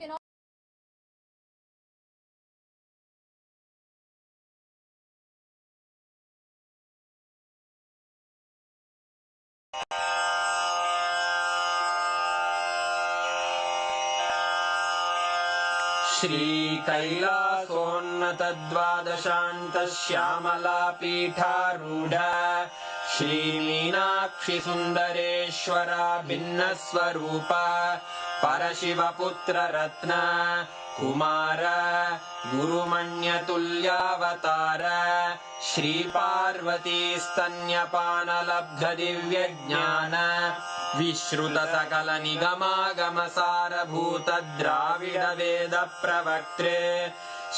can all श्रीकैलासोन्नतद्वादशान्तश्यामला पीठारूढ श्रीमीनाक्षि Sundareshwar भिन्नस्वरूप परशिवपुत्र रत्न कुमार गुरुमण्यतुल्यावतार श्रीपार्वती स्तन्यपानलब्ध दिव्यज्ञान विश्रुत सकल निगमागम सारभूत द्राविड वेद प्रवक्त्रे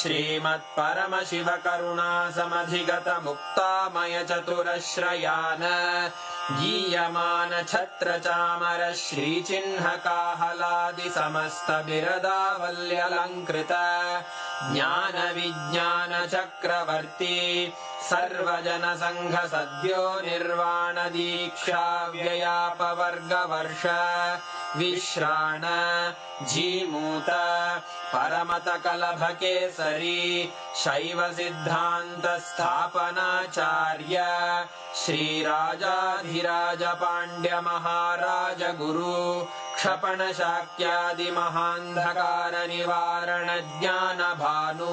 श्रीमत्परमशिव करुणा समधिगत मुक्तामय चतुरश्रयान गीयमान छत्र चामर श्रीचिह्न काहलादि समस्त बिरदावल्यलङ्कृत ज्ञान विज्ञान चक्रवर्ती सर्वजन संघ सद्यो निर्वाण दीक्षा व्ययापवर्गवर्ष विश्राण जीमूत परमत कलभ केसरी शैव सिद्धांत स्थापनाचार्य श्रीराजाधिराज पांड्य महाराज गुरु क्षपण शाक्यादि महांधकार निवारण ज्ञान भानु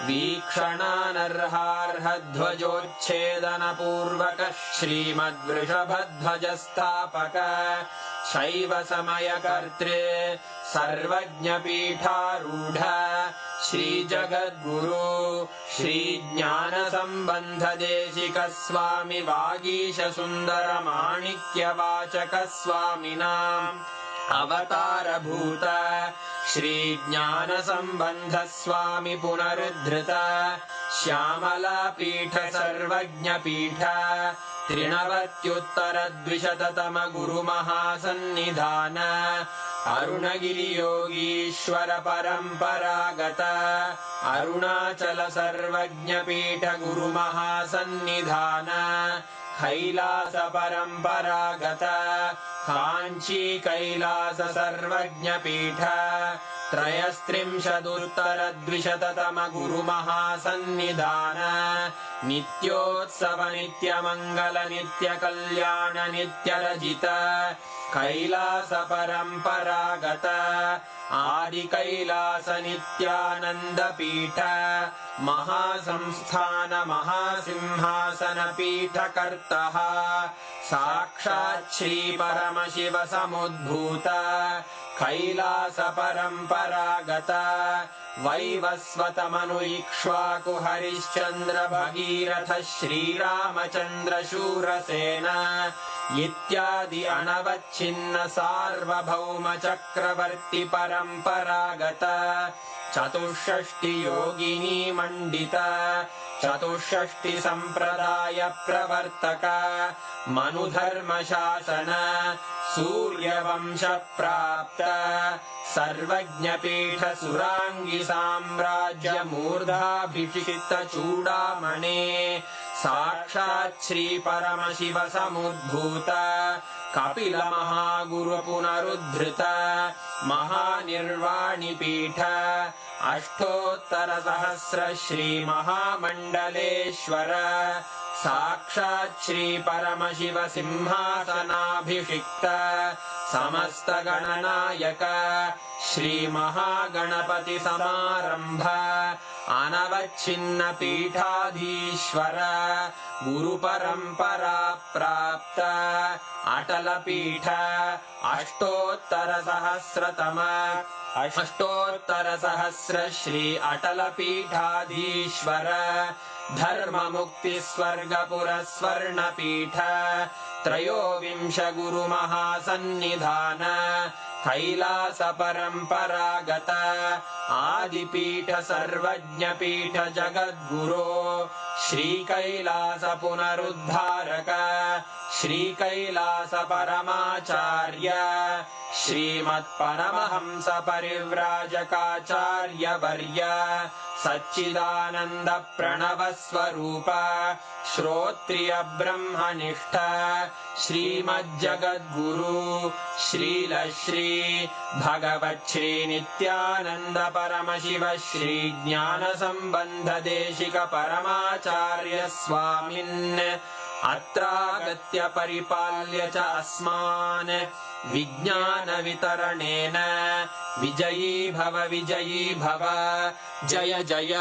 वीक्षणानर्हार्ह ध्वजोच्छेदन पूर्वक श्रीमद्वृषभध्वज स्थापक शैव समय कर्त्रे सर्वज्ञ पीठारूढ़ श्री जगद्गुरु श्री ज्ञान संबंध देशिक स्वामी वागीश सुंदर माणिक्य वाचक स्वामिनां अवतार भूत श्री ज्ञान संबंध स्वामी पुनरुद्धृत श्यामला पीठ सर्वज्ञ पीठ त्रिनवत्युत्तर द्विशततम गुरु महासन्निधान अरुणगिरि योगीश्वर परंपरागत अरुणाचल सर्वज्ञ पीठ गुरु महासन्निधान कैलास परंपरागत कांची कैलास सर्वज्ञ पीठ त्रयस्त्रिंशदुत्तर द्विशततम गुरु महासन्निधान नित्योत्सव नित्य मंगल नित्य कल्याण नित्य रजित कैलास परंपरागत आदि कैलास नित्यानंद पीठ महासंस्थान महासिंहासन पीठ कर्तः साक्षात् श्री परमशिव समुद्भूत कैलास परंपरागत वैवस्वत मनु इक्ष्वाकु हरिश्चंद्र भगीरथ श्रीरामचंद्र शूरसेन इत्यादि अनवच्छिन्न सार्वभौम चक्रवर्ती परंपरागत चतुष्षष्टि योगिनी मंडित चतुष्षष्टि संप्रदाय प्रवर्तक मनुधर्म शासन सूर्यवंश प्राप्त सर्वज्ञ पीठ सुरांगी साम्राज्य मूर्धाभिषिक्त चूड़ामणे साक्षात् श्री परमशिव समुद्भूत कपिल महागुरु पुनरुद्धृत महानिर्वाणि पीठ अष्टोत्तर सहस्र श्री महामंडलेश्वर साक्षात् श्री परमशिव सिंहासनाभिषिक्त समस्त गणनायक श्री महागणपति समारंभ अनवच्छिन्न पीठाधीश्वर गुरु परंपरा प्राप्त अटल पीठ अष्टोत्तर सहस्र श्री अटल पीठाधीश्वर धर्म मुक्ति स्वर्गपुर स्वर्ण पीठ त्रयोविंश गुरु महासन्निधान कैलास परंपरागत आदिपीठ सर्वज्ञ पीठ जगद्गुरो श्री कैलास पुनरुद्धारक श्री कैलास परमाचार्य श्रीमत्परमहंस परिव्राजकाचार्य वर्य सच्चिदानंद प्रणव स्वरूप श्रोत्रिय ब्रह्मनिष्ठ श्रीमज्जगद्गुरु श्रील श्री भगवत् श्री नित्यानंद परमशिव श्री ज्ञान संबंध देशिक परमाचार्य स्वामिन् अत्रागत्य परिपाल्य च अस्मान् विज्ञान वितरणेन विजयी भव जय जय।